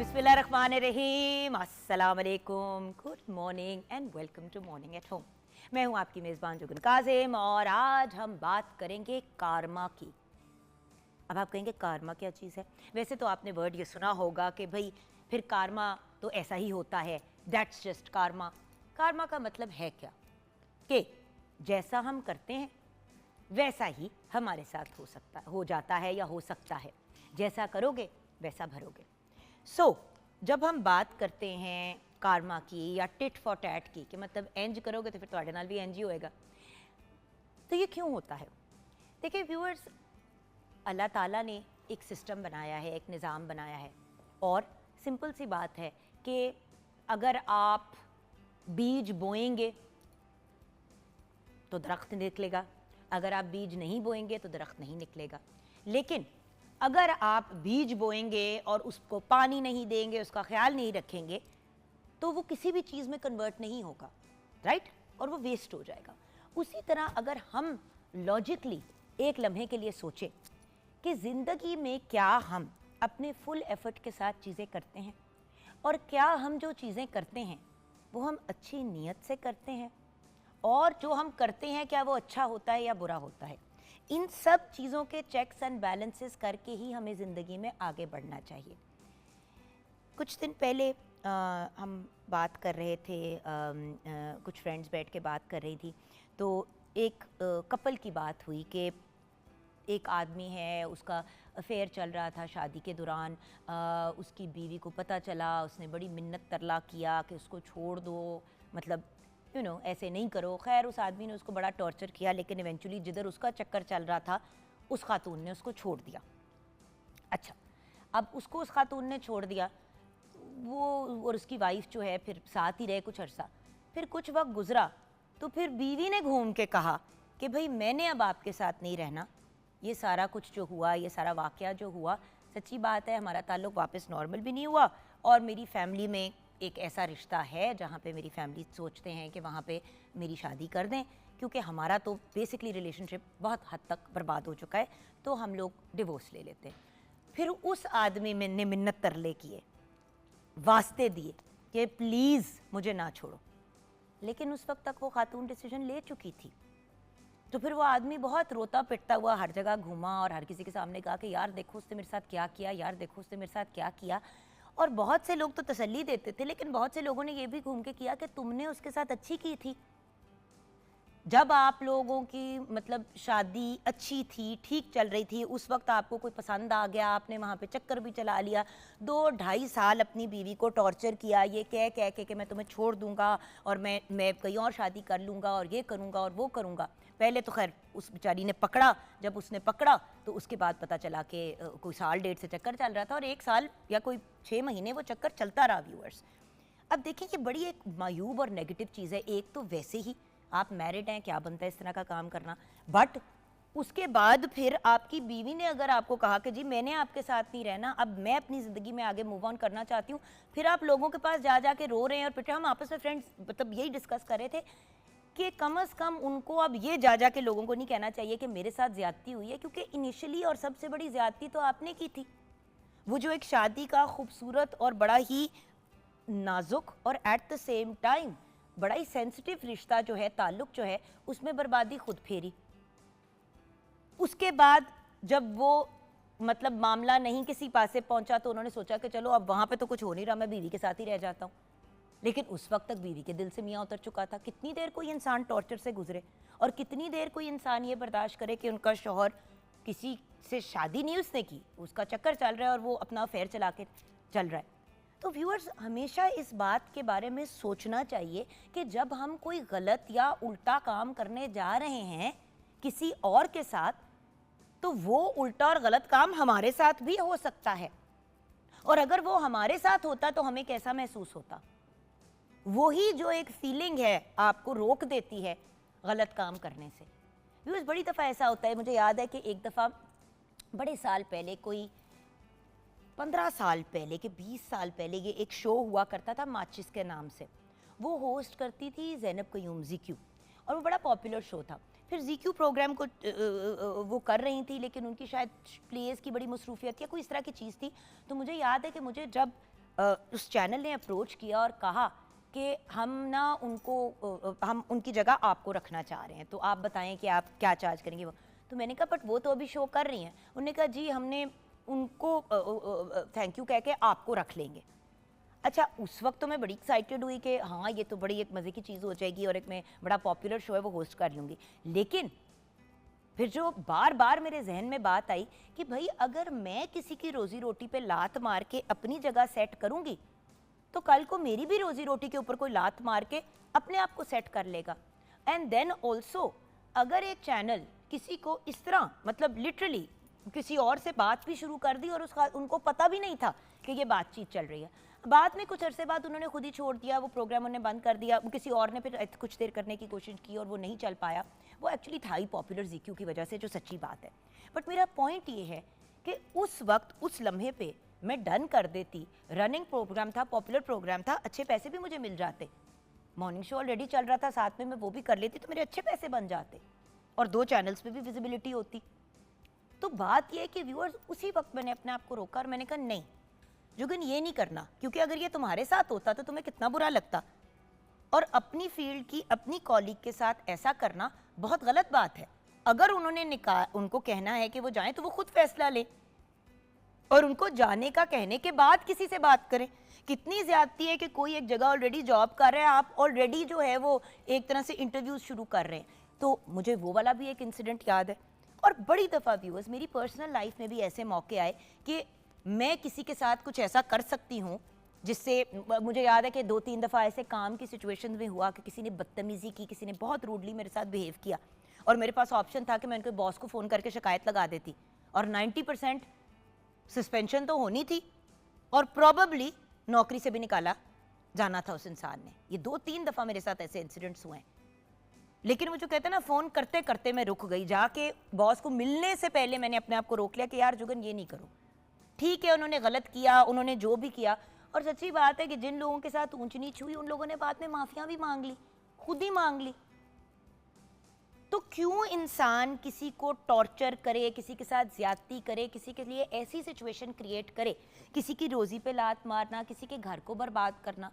बिस्मिल्लाहिर्रहमानिर्रहीम, अस्सलाम वालेकुम, good morning and welcome to morning at home. मैं हूँ आपकी मेज़बान जुगन काजिम और आज हम बात करेंगे कारमा की। अब आप कहेंगे कारमा क्या चीज़ है? वैसे तो आपने वर्ड ये सुना होगा कि भाई फिर कारमा तो ऐसा ही होता है, दैट्स जस्ट कारमा। कारमा का मतलब है क्या कि जैसा हम करते हैं वैसा ही हमारे साथ हो जाता है या हो सकता है। जैसा करोगे वैसा भरोगे। जब हम बात करते हैं कारमा की या टिट फॉर टैट की कि मतलब एंज करोगे तो फिर तुम्हारे नाल भी एंज ही होएगा, तो ये क्यों होता है? देखिए व्यूअर्स, अल्लाह ताला ने एक सिस्टम बनाया है, एक निज़ाम बनाया है और सिंपल सी बात है कि अगर आप बीज बोएंगे तो दरख्त निकलेगा, अगर आप बीज नहीं बोएंगे तो दरख्त नहीं निकलेगा। लेकिन अगर आप बीज बोएंगे और उसको पानी नहीं देंगे, उसका ख्याल नहीं रखेंगे, तो वो किसी भी चीज़ में कन्वर्ट नहीं होगा, राइट? और वो वेस्ट हो जाएगा। उसी तरह अगर हम लॉजिकली एक लम्हे के लिए सोचें कि ज़िंदगी में क्या हम अपने फुल एफर्ट के साथ चीज़ें करते हैं और क्या हम जो चीज़ें करते हैं वो हम अच्छी नीयत से करते हैं, और जो हम करते हैं क्या वो अच्छा होता है या बुरा होता है, इन सब चीज़ों के चेक्स एंड बैलेंसेस करके ही हमें ज़िंदगी में आगे बढ़ना चाहिए। कुछ दिन पहले हम बात कर रहे थे, कुछ फ्रेंड्स बैठ के बात कर रही थी, तो एक कपल की बात हुई कि एक आदमी है, उसका अफेयर चल रहा था शादी के दौरान। उसकी बीवी को पता चला, उसने बड़ी मिन्नत तरला किया कि उसको छोड़ दो, मतलब ऐसे नहीं करो। खैर उस आदमी ने उसको बड़ा टॉर्चर किया, लेकिन इवेंचुअली जिधर उसका चक्कर चल रहा था उस खातून ने उसको छोड़ दिया। अच्छा, अब उसको उस खातून ने छोड़ दिया, वो और उसकी वाइफ जो है फिर साथ ही रहे कुछ अरसा। फिर कुछ वक्त गुजरा तो फिर बीवी ने घूम के कहा कि भाई मैंने अब आपके साथ नहीं रहना, ये सारा कुछ जो हुआ, ये सारा वाक़या जो हुआ, सच्ची बात है हमारा ताल्लुक़ वापस नॉर्मल भी नहीं हुआ, और मेरी फैमिली में एक ऐसा रिश्ता है जहाँ पे मेरी फैमिली सोचते हैं कि वहाँ पे मेरी शादी कर दें, क्योंकि हमारा तो बेसिकली रिलेशनशिप बहुत हद तक बर्बाद हो चुका है, तो हम लोग डिवोर्स ले लेते हैं। फिर उस आदमी ने मिन्नत तरले किए, वास्ते दिए कि प्लीज़ मुझे ना छोड़ो, लेकिन उस वक्त तक वो खातून डिसीजन ले चुकी थी। तो फिर वो आदमी बहुत रोता पिटता हुआ हर जगह घूमा और हर किसी के सामने कहा कि यार देखो उसने मेरे साथ क्या किया, यार देखो उसने मेरे साथ क्या किया। और बहुत से लोग तो तसल्ली देते थे, लेकिन बहुत से लोगों ने ये भी घूम के किया कि तुमने उसके साथ अच्छी की थी, जब आप लोगों की मतलब शादी अच्छी थी, ठीक चल रही थी, उस वक्त आपको कोई पसंद आ गया, आपने वहाँ पे चक्कर भी चला लिया, 2-2.5 साल अपनी बीवी को टॉर्चर किया ये कह कह के कि मैं तुम्हें छोड़ दूंगा और मैं कहीं और शादी कर लूँगा और ये करूँगा और वो करूँगा। पहले तो खैर उस बेचारी ने पकड़ा, जब उसने पकड़ा तो उसके बाद पता चला कि कोई साल डेढ़ से चक्कर चल रहा था, और 1 साल या कोई 6 महीने वो चक्कर चलता रहा व्यूअर्स। अब देखिए ये बड़ी एक मायूब और नेगेटिव चीज़ है। एक तो वैसे ही आप मैरिड हैं, क्या बनता है इस तरह का काम करना, बट उसके बाद फिर आपकी बीवी ने अगर आपको कहा कि जी मैंने आपके साथ नहीं रहना, अब मैं अपनी ज़िंदगी में आगे मूव ऑन करना चाहती हूँ, फिर आप लोगों के पास जा जा के रो रहे हैं और पिट। हम आपस में फ्रेंड्स मतलब यही डिस्कस कर रहे थे कि कम अज़ कम उनको अब ये जा जा के लोगों को नहीं कहना चाहिए कि मेरे साथ ज़्यादती हुई है, क्योंकि इनिशियली और सबसे बड़ी ज़्यादती तो आपने की थी। वो जो एक शादी का खूबसूरत और बड़ा ही नाजुक और एट द सेम टाइम बड़ा ही सेंसिटिव रिश्ता जो है, ताल्लुक जो है, उसमें बर्बादी खुद फेरी। उसके बाद जब वो मतलब मामला नहीं किसी पास से पहुंचा तो उन्होंने सोचा कि चलो अब वहां पे तो कुछ हो नहीं रहा, मैं बीवी के साथ ही रह जाता हूँ। लेकिन उस वक्त तक बीवी के दिल से मियाँ उतर चुका था। कितनी देर कोई इंसान टॉर्चर से गुजरे और कितनी देर कोई इंसान ये बर्दाश्त करे कि उनका शौहर किसी से शादी नहीं उसने की, उसका चक्कर चल रहा है और वो अपना अफेयर चला के चल रहा है। तो व्यूअर्स, हमेशा इस बात के बारे में सोचना चाहिए कि जब हम कोई गलत या उल्टा काम करने जा रहे हैं किसी और के साथ, तो वो उल्टा और गलत काम हमारे साथ भी हो सकता है, और अगर वो हमारे साथ होता तो हमें कैसा महसूस होता। वही जो एक फीलिंग है आपको रोक देती है गलत काम करने से। व्यूअर्स, बड़ी दफ़ा ऐसा होता है, मुझे याद है कि एक दफ़ा बड़े साल पहले, कोई 15 साल पहले कि 20 साल पहले, ये एक शो हुआ करता था माचिस के नाम से। वो होस्ट करती थी ज़ैनब क़य्यूम, ज़ीक्यू, और वो बड़ा पॉपुलर शो था। फिर ज़ीक्यू प्रोग्राम को वो कर रही थी, लेकिन उनकी शायद प्लेस की बड़ी मसरूफियत या कोई इस तरह की चीज़ थी। तो मुझे याद है कि मुझे जब उस चैनल ने अप्रोच किया और कहा कि हम ना हम उनकी जगह आपको रखना चाह रहे हैं, तो आप बताएं कि आप क्या चार्ज करेंगे वो। तो मैंने कहा बट वो तो अभी शो कर रही हैं। उन्होंने कहा जी हमने उनको थैंक यू कह के आपको रख लेंगे। अच्छा, उस वक्त तो मैं बड़ी एक्साइटेड हुई कि हाँ ये तो बड़ी एक मज़े की चीज़ हो जाएगी और एक मैं बड़ा पॉपुलर शो है वो होस्ट कर लूँगी। लेकिन फिर जो बार बार मेरे जहन में बात आई कि भाई अगर मैं किसी की रोजी रोटी पे लात मार के अपनी जगह सेट करूँगी तो कल को मेरी भी रोजी रोटी के ऊपर कोई लात मार के अपने आप को सेट कर लेगा। एंड देन ऑल्सो अगर एक चैनल किसी को इस तरह मतलब लिटरली किसी और से बात भी शुरू कर दी और उसका उनको पता भी नहीं था कि ये बातचीत चल रही है, बाद में कुछ अरसे बाद उन्होंने खुद ही छोड़ दिया, वो प्रोग्राम उन्होंने बंद कर दिया, किसी और ने फिर कुछ देर करने की कोशिश की और वो नहीं चल पाया। वो एक्चुअली था ही पॉपुलर ज़ीक्यू की वजह से, जो सच्ची बात है। बट मेरा पॉइंट ये है कि उस वक्त उस लम्हे पे मैं डन कर देती, रनिंग प्रोग्राम था, पॉपुलर प्रोग्राम था, अच्छे पैसे भी मुझे मिल जाते, मॉर्निंग शो ऑलरेडी चल रहा था, साथ में मैं वो भी कर लेती तो मेरे अच्छे पैसे बन जाते और 2 चैनल्स पे भी विजिबिलिटी होती। तो बात ये है कि व्यूअर्स उसी वक्त मैंने अपने आप को रोका और मैंने कहा नहीं जुगन ये नहीं करना, क्योंकि अगर ये तुम्हारे साथ होता तो तुम्हें कितना बुरा लगता। और अपनी फील्ड की अपनी कॉलीग के साथ ऐसा करना बहुत गलत बात है। अगर उनको कहना है कि वो जाएं तो वो खुद फैसला लें और उनको जाने का कहने के बाद किसी से बात करें। कितनी ज्यादती है कि कोई एक जगह ऑलरेडी जॉब कर रहा है, आप ऑलरेडी जो है वो एक तरह से इंटरव्यूज शुरू कर रहे हैं। तो मुझे वो वाला भी एक इंसिडेंट याद है। और बड़ी दफ़ा व्यूअर्स मेरी पर्सनल लाइफ में भी ऐसे मौके आए कि मैं किसी के साथ कुछ ऐसा कर सकती हूँ जिससे मुझे याद है कि 2-3 दफ़ा ऐसे काम की सिचुएशन में हुआ कि किसी ने बदतमीज़ी की, किसी ने बहुत रूडली मेरे साथ बिहेव किया और मेरे पास ऑप्शन था कि मैं उनके बॉस को फ़ोन करके शिकायत लगा देती और 90% सस्पेंशन तो होनी थी और प्रॉबली नौकरी से भी निकाला जाना था उस इंसान ने। ये 2-3 दफ़ा मेरे साथ ऐसे इंसिडेंट्स हुए हैं। लेकिन वो जो कहते हैं ना, फ़ोन करते करते मैं रुक गई, जाके बॉस को मिलने से पहले मैंने अपने आप को रोक लिया कि यार जुगन ये नहीं करो। ठीक है उन्होंने गलत किया, उन्होंने जो भी किया, और सच्ची बात है कि जिन लोगों के साथ ऊंच नीच हुई उन लोगों ने बाद में माफिया भी मांग ली, खुद ही मांग ली। तो क्यों इंसान किसी को टॉर्चर करे, किसी के साथ ज्यादती करे, किसी के लिए ऐसी सिचुएशन क्रिएट करे, किसी की रोजी पे लात मारना, किसी के घर को बर्बाद करना।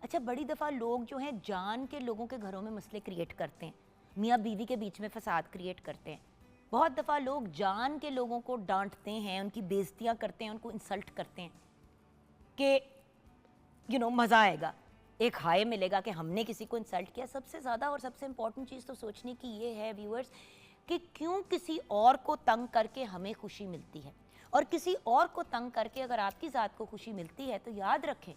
अच्छा, बड़ी दफ़ा लोग जो हैं जान के लोगों के घरों में मसले क्रिएट करते हैं, मियाँ बीवी के बीच में फसाद क्रिएट करते हैं। बहुत दफ़ा लोग जान के लोगों को डांटते हैं, उनकी बेइज्जतियाँ करते हैं, उनको इंसल्ट करते हैं कि मज़ा आएगा, एक हाय मिलेगा कि हमने किसी को इंसल्ट किया। सबसे ज़्यादा और सबसे इम्पॉर्टेंट चीज़ तो सोचने की ये है व्यूअर्स कि क्यों किसी और को तंग करके हमें खुशी मिलती है, और किसी और को तंग करके अगर आपकी ज़ात को खुशी मिलती है तो याद रखें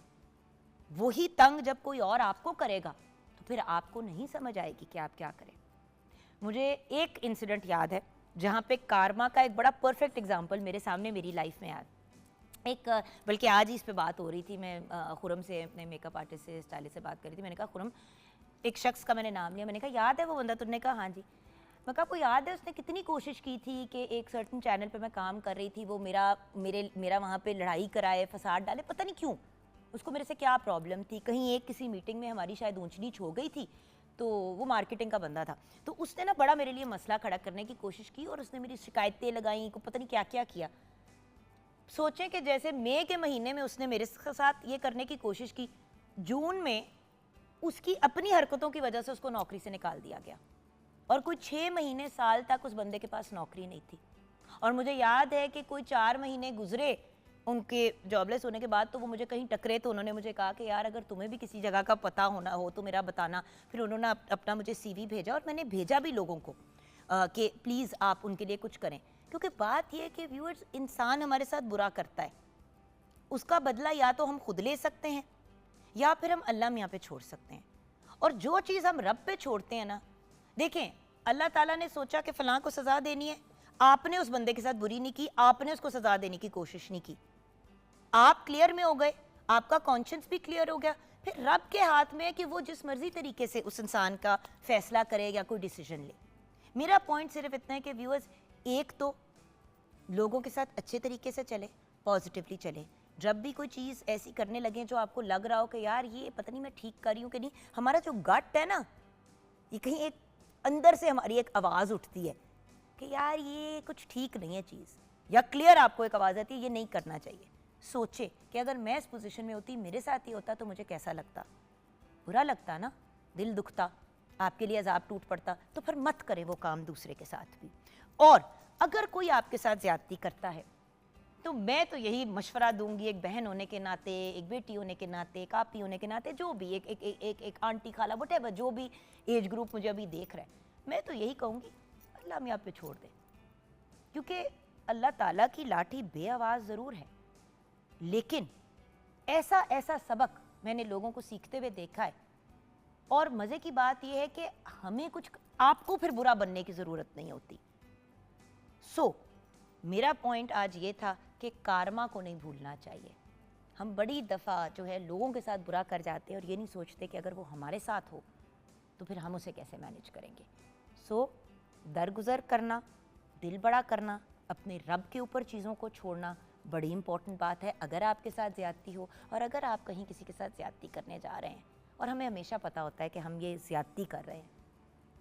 वही तंग जब कोई और आपको करेगा तो फिर आपको नहीं समझ आएगी कि आप क्या करें। मुझे एक इंसिडेंट याद है जहाँ पे कारमा का एक बड़ा परफेक्ट एग्जाम्पल मेरे सामने मेरी लाइफ में याद बल्कि आज ही इस पे बात हो रही थी। मैं खुरम से, अपने मेकअप आर्टिस्ट से, स्टाइलिस्ट से बात कर रही थी। मैंने कहा खुरम, एक शख्स का मैंने नाम लिया, मैंने कहा याद है वो बंदा? तुमने कहा हाँ जी। मैं कहा आपको याद है उसने कितनी कोशिश की थी कि एक सर्टन चैनल पे मैं काम कर रही थी, वो मेरा वहाँ पे लड़ाई कराए, फसाद डाले, पता नहीं क्यों, उसको मेरे से क्या प्रॉब्लम थी। कहीं एक किसी मीटिंग में हमारी शायद ऊंच नीच हो गई थी, तो वो मार्केटिंग का बंदा था, तो उसने ना बड़ा मेरे लिए मसला खड़ा करने की कोशिश की और उसने मेरी शिकायतें लगाई, को पता नहीं क्या क्या किया। सोचें कि जैसे मई के महीने में उसने मेरे साथ ये करने की कोशिश की, जून में उसकी अपनी हरकतों की वजह से उसको नौकरी से निकाल दिया गया और कोई 6 महीने साल तक उस बंदे के पास नौकरी नहीं थी। और मुझे याद है कि कोई 4 महीने गुजरे उनके जॉबलेस होने के बाद, तो वो मुझे कहीं टकरे तो उन्होंने मुझे कहा कि यार अगर तुम्हें भी किसी जगह का पता होना हो तो मेरा बताना। फिर उन्होंने अपना मुझे CV भेजा और मैंने भेजा भी लोगों को कि प्लीज़ आप उनके लिए कुछ करें। क्योंकि बात यह है कि व्यूअर्स, इंसान हमारे साथ बुरा करता है, उसका बदला या तो हम खुद ले सकते हैं या फिर हम अल्लाह मियाँ पे छोड़ सकते हैं। और जो चीज़ हम रब पे छोड़ते हैं ना, देखें अल्लाह ताला ने सोचा कि फ़लाँ को सज़ा देनी है, आपने उस बंदे के साथ बुरी नहीं की, आपने उसको सज़ा देने की कोशिश नहीं की, आप क्लियर में हो गए, आपका कॉन्शियस भी क्लियर हो गया। फिर रब के हाथ में है कि वो जिस मर्जी तरीके से उस इंसान का फैसला करे या कोई डिसीजन ले। मेरा पॉइंट सिर्फ इतना है कि व्यूअर्स, एक तो लोगों के साथ अच्छे तरीके से चले, पॉजिटिवली चले। जब भी कोई चीज़ ऐसी करने लगे जो आपको लग रहा हो कि यार ये पता नहीं मैं ठीक कर रही हूँ कि नहीं, हमारा जो गट है ना, ये कहीं एक अंदर से हमारी एक आवाज़ उठती है कि यार ये कुछ ठीक नहीं है चीज़, या क्लियर आपको एक आवाज़ आती है ये नहीं करना चाहिए। सोचे कि अगर मैं इस पोजीशन में होती, मेरे साथ ही होता तो मुझे कैसा लगता, बुरा लगता ना, दिल दुखता, आपके लिए अजाब टूट पड़ता। तो फिर मत करें वो काम दूसरे के साथ भी। और अगर कोई आपके साथ ज्यादती करता है तो मैं तो यही मशवरा दूंगी, एक बहन होने के नाते, एक बेटी होने के नाते, एक आपी होने के नाते, जो भी एक आंटी खाला वटेवर जो भी एज ग्रुप मुझे अभी देख रहा है, मैं तो यही कहूँगी अल्लाह मियाँ पे छोड़ दे। क्योंकि अल्लाह ताला की लाठी बेआवाज़ ज़रूर है, लेकिन ऐसा ऐसा सबक मैंने लोगों को सीखते हुए देखा है। और मज़े की बात यह है कि हमें कुछ, आपको फिर बुरा बनने की ज़रूरत नहीं होती। मेरा पॉइंट आज ये था कि कारमा को नहीं भूलना चाहिए। हम बड़ी दफ़ा जो है लोगों के साथ बुरा कर जाते हैं और ये नहीं सोचते कि अगर वो हमारे साथ हो तो फिर हम उसे कैसे मैनेज करेंगे। दरगुजर करना, दिल बड़ा करना, अपने रब के ऊपर चीज़ों को छोड़ना बड़ी इंपॉर्टेंट बात है। अगर आपके साथ ज़्यादती हो और अगर आप कहीं किसी के साथ ज़्यादती करने जा रहे हैं और हमें हमेशा पता होता है कि हम ये ज़्यादती कर रहे हैं,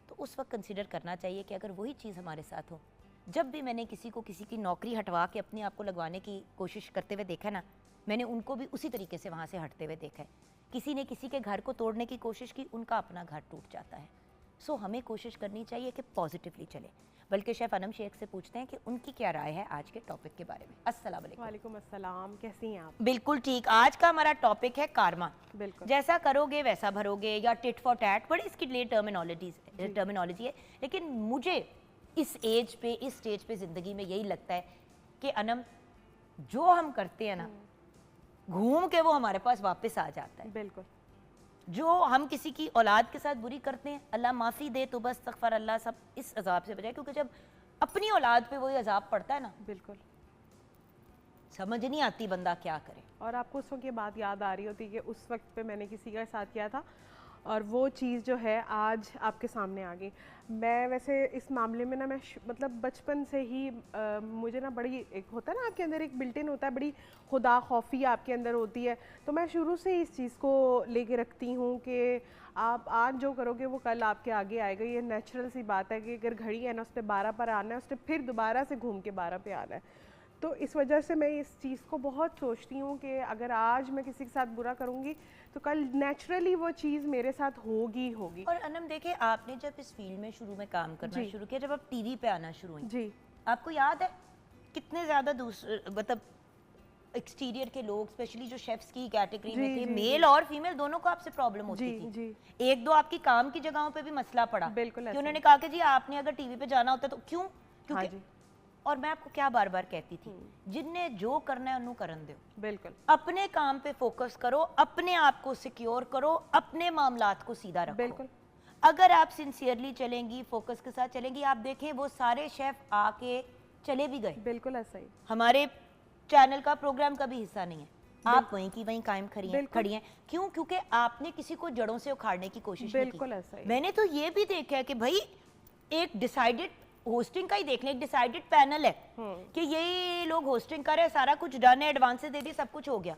तो उस वक्त कंसिडर करना चाहिए कि अगर वही चीज़ हमारे साथ हो। जब भी मैंने किसी को किसी की नौकरी हटवा के अपने आप को लगवाने की कोशिश करते हुए देखा ना, मैंने उनको भी उसी तरीके से वहाँ से हटते हुए देखा है। किसी ने किसी के घर को तोड़ने की कोशिश की, उनका अपना घर टूट जाता है। हमें कोशिश करनी चाहिए कि पॉजिटिवली चले। बल्कि शेफ़ अनम शेख से पूछते हैं कि उनकी क्या राय है आज के टॉपिक के बारे में। अस्सलाम वालेकुम। वालेकुम अस्सलाम, कैसी हैं आप? बिल्कुल ठीक। आज का हमारा टॉपिक है कारमा। बिल्कुल। जैसा करोगे वैसा भरोगे, या टिट फॉर टैट, बड़ी इसकी लिए टर्मिनोलॉजी है। लेकिन मुझे इस एज पे, इस स्टेज पे ज़िंदगी में यही लगता है कि अनम, जो हम करते हैं ना, घूम के वो हमारे पास वापस आ जाता है। बिल्कुल। जो हम किसी की औलाद के साथ बुरी करते हैं, अल्लाह माफ़ी दे तो बस तगफर अल्लाह सब इस अजाब से बचाए। क्योंकि जब अपनी औलाद पे वही अजाब पड़ता है ना, बिल्कुल समझ नहीं आती बंदा क्या करे। और आपको उस वक्त ये बात याद आ रही होती कि उस वक्त पे मैंने किसी के साथ किया था और वो चीज़ जो है आज आपके सामने आ गई। मैं वैसे इस मामले में ना, मैं मतलब बचपन से ही मुझे ना बड़ी, एक होता है ना आपके अंदर एक बिल्ट इन होता है, बड़ी खुदा खौफी आपके अंदर होती है। तो मैं शुरू से इस चीज़ को लेके रखती हूँ कि आप आज जो करोगे वो कल आपके आगे आएगा। ये नेचुरल सी बात है कि अगर घड़ी है ना, उसने 12 पर आना है, उसने फिर दोबारा से घूम के 12 पे आना है। तो इस वजह से मैं इस चीज़ को बहुत सोचती हूँ कि अगर आज मैं किसी के साथ बुरा करूँगी तो कल नेचुरली वो चीज़ मेरे साथ होगी। और अनम देखिए, आपने जब इस फील्ड में शुरू में काम करना शुरू किया, जब आप टीवी पे आना शुरू हुई, जी, आपको याद है कितने ज़्यादा मतलब एक्सटीरियर के लोग, स्पेशली जो शेफ्स की कैटेगरी में थे, मेल और फीमेल दोनों को आपसे प्रॉब्लम होती थी। जी। एक दो आपकी काम की जगहों पे भी मसला पड़ा। बिल्कुल। कि उन्होंने कहा कि जी आपने अगर टीवी पे जाना होता तो क्यों? क्योंकि हाँ जी। और मैं आपको क्या बार बार कहती थी, जिनने जो करना है उन्होंने करन दो। बिल्कुल। अपने काम पे फोकस करो, अपने आप को सिक्योर करो, अपने मामलात को सीधा रखो। बिल्कुल। अगर आप सिंसियरली चलेंगी, फोकस के साथ चलेंगी, आप देखें वो सारे शेफ आके चले भी गए। बिल्कुल ऐसा ही। हमारे चैनल का प्रोग्राम का भी हिस्सा नहीं है। आप वहीं की वहीं कायम खड़ी हैं। क्यों? क्योंकि आपने किसी को जड़ों से उखाड़ने की कोशिश नहीं की। बिल्कुल ऐसा ही। मैंने तो ये भी देखा है कि भाई एक डिसाइडेड होस्टिंग का ही देख लें, एक डिसाइडेड पैनल है कि ये लोग होस्टिंग कर रहे हैं, सारा कुछ डन है, एडवांसेस दे दिए, सब कुछ हो गया।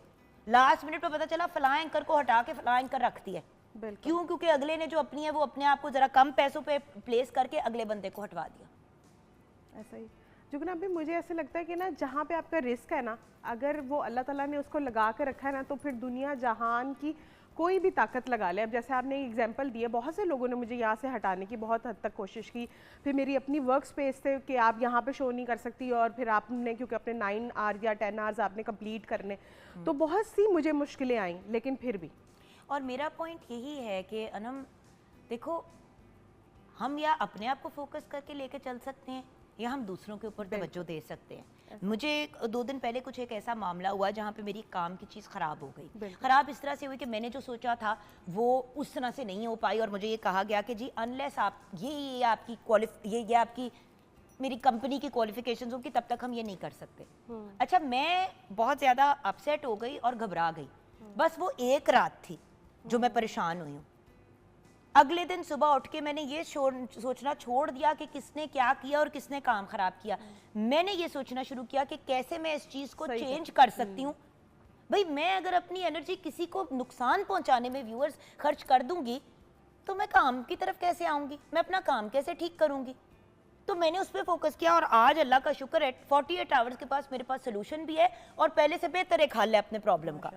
लास्ट मिनट पे पता चला फलां एंकर को हटा के फलां एंकर रख दिया। क्यों? क्योंकि अगले ने जो अपनी है वो अपने आप को जरा कम पैसों पे प्लेस करके अगले बंदे को हटवा दिया। ऐसा ही। जो ना अभी मुझे ऐसे लगता है कि ना, जहाँ पे आपका रिस्क है ना, अगर वो अल्लाह ताला ने उसको लगा के रखा है ना, तो फिर दुनिया जहान की कोई भी ताकत लगा ले। अब जैसे आपने एग्जांपल दिया, बहुत से लोगों ने मुझे यहाँ से हटाने की बहुत हद तक कोशिश की। फिर मेरी अपनी वर्क स्पेस से कि आप यहाँ पे शो नहीं कर सकती, और फिर आपने क्योंकि अपने 9 आवर या 10 आवर्स आपने कंप्लीट करने, तो बहुत सी मुझे मुश्किलें आई, लेकिन फिर भी। और मेरा पॉइंट यही है कि अनम देखो, हम या अपने आप को फोकस करके लेके चल सकते हैं या हम दूसरों के ऊपर तवज्जो दे सकते हैं। मुझे 2 दिन पहले कुछ एक ऐसा मामला हुआ जहाँ पे मेरी काम की चीज़ ख़राब हो गई। ख़राब इस तरह से हुई कि मैंने जो सोचा था वो उस तरह से नहीं हो पाई, और मुझे ये कहा गया कि जी अनलेस आप ये आपकी ये आपकी मेरी कंपनी की क्वालिफिकेशंस होंगी तब तक हम ये नहीं कर सकते। अच्छा, मैं बहुत ज़्यादा अपसेट हो गई और घबरा गई। बस वो एक रात थी जो मैं परेशान हुई हूँ। अगले दिन सुबह उठ के मैंने ये सोचना छोड़ दिया कि किसने क्या किया और किसने काम खराब किया। मैंने ये सोचना शुरू किया कि कैसे मैं इस चीज़ को चेंज कर सकती हूँ। भाई मैं अगर अपनी एनर्जी किसी को नुकसान पहुंचाने में व्यूअर्स खर्च कर दूंगी तो मैं काम की तरफ कैसे आऊंगी, मैं अपना काम कैसे ठीक करूंगी? तो मैंने उस पर फोकस किया और आज अल्लाह का शुक्र है 48 आवर्स के पास मेरे पास सोल्यूशन भी है और पहले से बेहतर एक हल है अपने प्रॉब्लम का।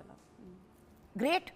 ग्रेट।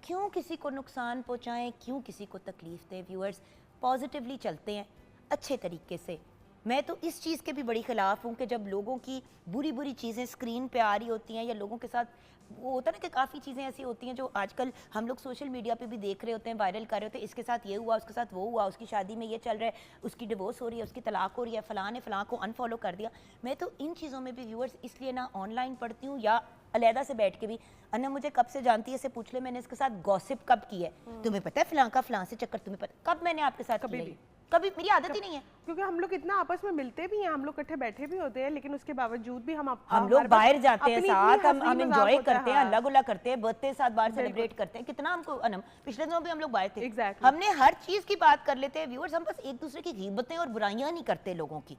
क्यों किसी को नुकसान पहुंचाएं, क्यों किसी को तकलीफ दें? व्यूअर्स, पॉजिटिवली चलते हैं, अच्छे तरीके से। मैं तो इस चीज़ के भी बड़ी ख़िलाफ़ हूँ कि जब लोगों की बुरी बुरी चीज़ें स्क्रीन पे आ रही होती हैं या लोगों के साथ वो होता है ना कि काफ़ी चीज़ें ऐसी होती हैं जो आजकल हम लोग सोशल मीडिया पे भी देख रहे होते हैं, वायरल कर रहे होते हैं, इसके साथ ये हुआ, उसके साथ वो हुआ, उसकी शादी में ये चल रहा है, उसकी डिवोर्स हो रही है, उसकी तलाक हो रही है, फ़लाँ ने फ़लाँ को अनफॉलो कर दिया। मैं तो इन चीज़ों में भी व्यूअर्स इसलिए ना ऑनलाइन पढ़ती हूँ या अलहदा से बैठ के भी। अन्ना मुझे कब से जानती है, इसे पूछ ले मैंने इसके साथ गॉसिप कब की है, तुम्हें पता है फ़लाँ का फ़लाँ से चक्कर, तुम्हें पता कब मैंने आपके साथ कभी किया? भी। कभी मेरी आदत ही नहीं है। क्योंकि हम लोग इतना आपस में मिलते भी हैं, हम लोग इकट्ठे बैठे भी होते हैं, लेकिन उसके बावजूद भी हम लोग बाहर जाते हैं साथ, हम एंजॉय करते हैं, हाँ। अल्लाह गुल्ला करते हैं, बर्थडे साथ बाहर सेलिब्रेट करते हैं। कितना हमको अनम, पिछले दिनों भी हम लोग बाहर थे। Exactly. हमने हर चीज की बात कर लेते हैं व्यूअर्स, हम बस एक दूसरे की गीबतें और बुराइयां नहीं करते लोगों की।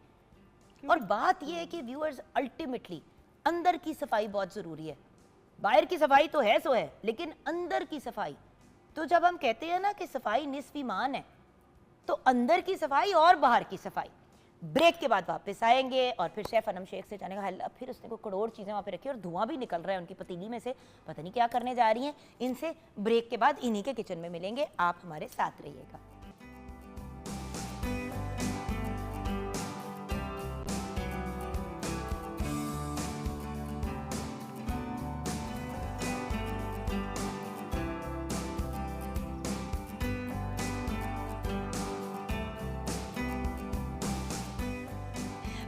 और बात यह है कि व्यूअर्स अल्टीमेटली अंदर की सफाई बहुत जरूरी है। बाहर की सफाई तो है सो है, लेकिन अंदर की सफाई, तो जब हम कहते हैं ना कि सफाई निस्फ ईमान है, तो अंदर की सफाई और बाहर की सफाई। ब्रेक के बाद वापस आएंगे और फिर शेफ अनम शेख से जाने का हल। फिर उसने को करोड़ चीज़ें वहाँ पे रखी और धुआं भी निकल रहा है उनकी पतीली में से, पता नहीं क्या करने जा रही हैं। इनसे ब्रेक के बाद इन्हीं के किचन में मिलेंगे, आप हमारे साथ रहिएगा।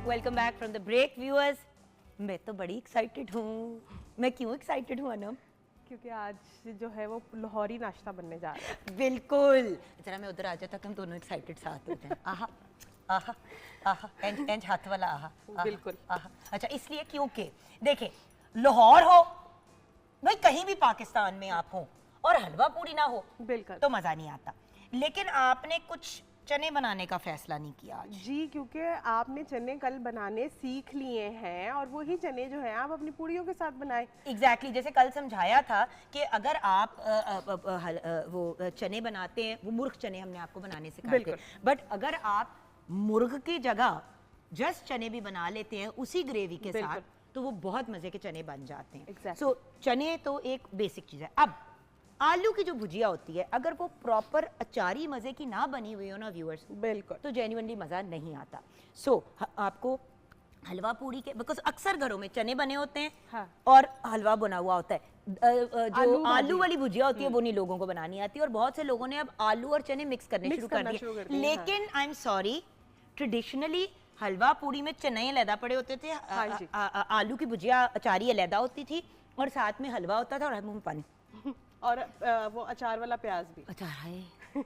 Welcome back from the break viewers. मैं तो बड़ी एक्साइटेड हूँ। मैं क्यों एक्साइटेड हूँ अनम? क्योंकि आज जो है वो लाहौरी नाश्ता बनने जा रहा है। बिल्कुल। जरा मैं उधर आ जाता कि हम दोनों एक्साइटेड साथ होते हैं। आहा आहा आहा, एंज हाथ वाला आहा, आहा बिल्कुल आहा। अच्छा, इसलिए क्योंकि देखें, लाहौर हो भाई, कहीं भी पाकिस्तान में आप हो और हलवा पूरी ना हो बिल्कुल तो मज़ा नहीं आता। लेकिन आपने कुछ चने बनाने का फैसला नहीं किया आज। जी, क्योंकि आपने चने कल बनाने सीख लिए हैं और वही चने जो हैं आप अपनी पूड़ियों के साथ बनाएं। एग्जैक्टली, जैसे कल समझाया था कि अगर आप वो चने बनाते हैं, वो मुर्ग चने हमने आपको बनाने सिखाए थे, बट अगर आप मुर्ग की जगह जस्ट चने भी बना लेते हैं उसी ग्रेवी के साथ, तो वो बहुत मजे के चने बन जाते हैं। सो चने तो एक बेसिक चीज है। अब आलू की जो भुजिया होती है, अगर वो प्रॉपर अचारी मजे की ना बनी हुई हो ना व्यूअर्स, बिल्कुल, तो जेन्युइनली मजा नहीं आता। सो आपको हलवा पूरी के, बिकॉज अक्सर घरों में चने बने होते हैं, हाँ, और हलवा बना हुआ होता है। जो आलू वाली भुजिया होती है वो नहीं लोगों को बनानी आती, और बहुत से लोगों ने अब आलू और चने मिक्स करने शुरू कर दिए। लेकिन आई एम सॉरी, ट्रेडिशनली हलवा पूरी में चने अलहदा पड़े होते थे, आलू की भुजिया अचारी अलहदा होती थी, और साथ में हलवा होता था और मुंह में पानी और वो अचार वाला प्याज भी। अचार है,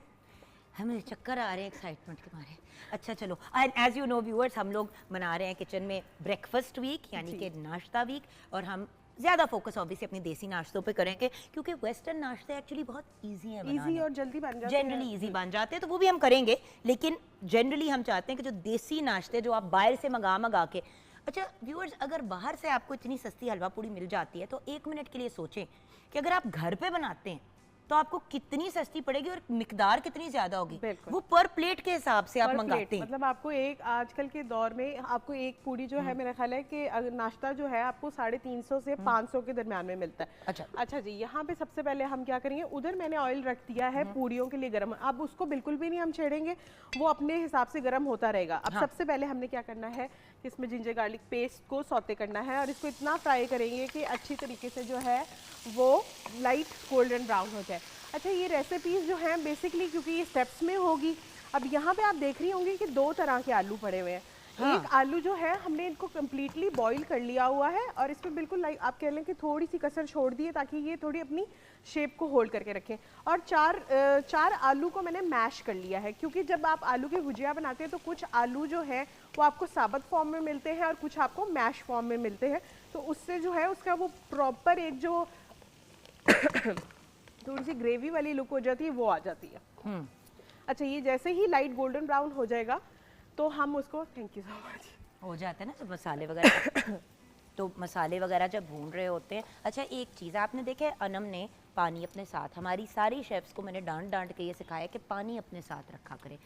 हमें चक्कर आ रहे हैं एक्साइटमेंट के मारे। अच्छा चलो, एज यू नो व्यूअर्स, हम लोग मना रहे हैं किचन में ब्रेकफास्ट वीक, यानी कि नाश्ता वीक, और हम ज़्यादा फोकस ऑब्वियसली अपनी देसी नाश्तों पे करेंगे, क्योंकि वेस्टर्न नाश्ते एक्चुअली बहुत इजी हैं बनाने, इजी और जल्दी बन जाते हैं, जनरली इजी बन जाते हैं, तो वो भी हम करेंगे। लेकिन जनरली हम चाहते हैं कि जो देसी नाश्ते जो आप बाहर से मंगा के, अच्छा व्यूअर्स, अगर बाहर से आपको इतनी सस्ती हलवा पूरी मिल जाती है तो एक मिनट के लिए सोचें कि अगर आप घर पे बनाते हैं तो आपको कितनी सस्ती पड़ेगी और मिकदार कितनी ज्यादा होगी। वो पर प्लेट के हिसाब से आप मंगाते हैं। मतलब आपको एक, आजकल के दौर में आपको एक पूरी जो है, मेरा ख्याल है कि अगर नाश्ता जो है आपको 350 से 500 के दरमियान में मिलता है। अच्छा जी, यहाँ पे सबसे पहले हम क्या करेंगे, उधर मैंने ऑयल रख दिया है पूड़ियों के लिए गर्म। अब उसको बिल्कुल भी नहीं हम छेड़ेंगे, वो अपने हिसाब से गर्म होता रहेगा। अब सबसे पहले हमने क्या करना है कि इसमें जिंजर गार्लिक पेस्ट को सौते करना है, और इसको इतना फ्राई करेंगे कि अच्छी तरीके से जो है वो लाइट गोल्डन ब्राउन हो जाए। अच्छा, ये रेसिपीज़ जो हैं बेसिकली क्योंकि ये स्टेप्स में होगी। अब यहाँ पे आप देख रही होंगी कि 2 तरह के आलू पड़े हुए हैं। हाँ। एक आलू जो है हमने इनको कम्प्लीटली बॉईल कर लिया हुआ है, और इसमें बिल्कुल लाइक आप कह लें कि थोड़ी सी कसर छोड़ दी है ताकि ये थोड़ी अपनी शेप को होल्ड करके रखें। और चार आलू को मैंने मैश कर लिया है, क्योंकि जब आप आलू की भुजिया बनाते हैं तो कुछ आलू जो है वो आपको साबुत फॉर्म में मिलते हैं और कुछ आपको मैश फॉर्म में मिलते हैं, तो उससे जो है उसका वो प्रॉपर एक जो थोड़ी सी ग्रेवी वाली लुक हो जाती है, वो आ जाती है। अच्छा, ये जैसे ही लाइट गोल्डन ब्राउन हो जाएगा तो हम उसको, थैंक यू सो मच, हो जाता है ना जब मसाले वगैरह तो मसाले वगैरह जब भून रहे होते हैं। अच्छा, एक चीज़ आपने देखा है, अनम ने पानी अपने साथ, हमारी सारी शेफ्स को मैंने डांट के ये सिखाया कि पानी अपने साथ रखा करें।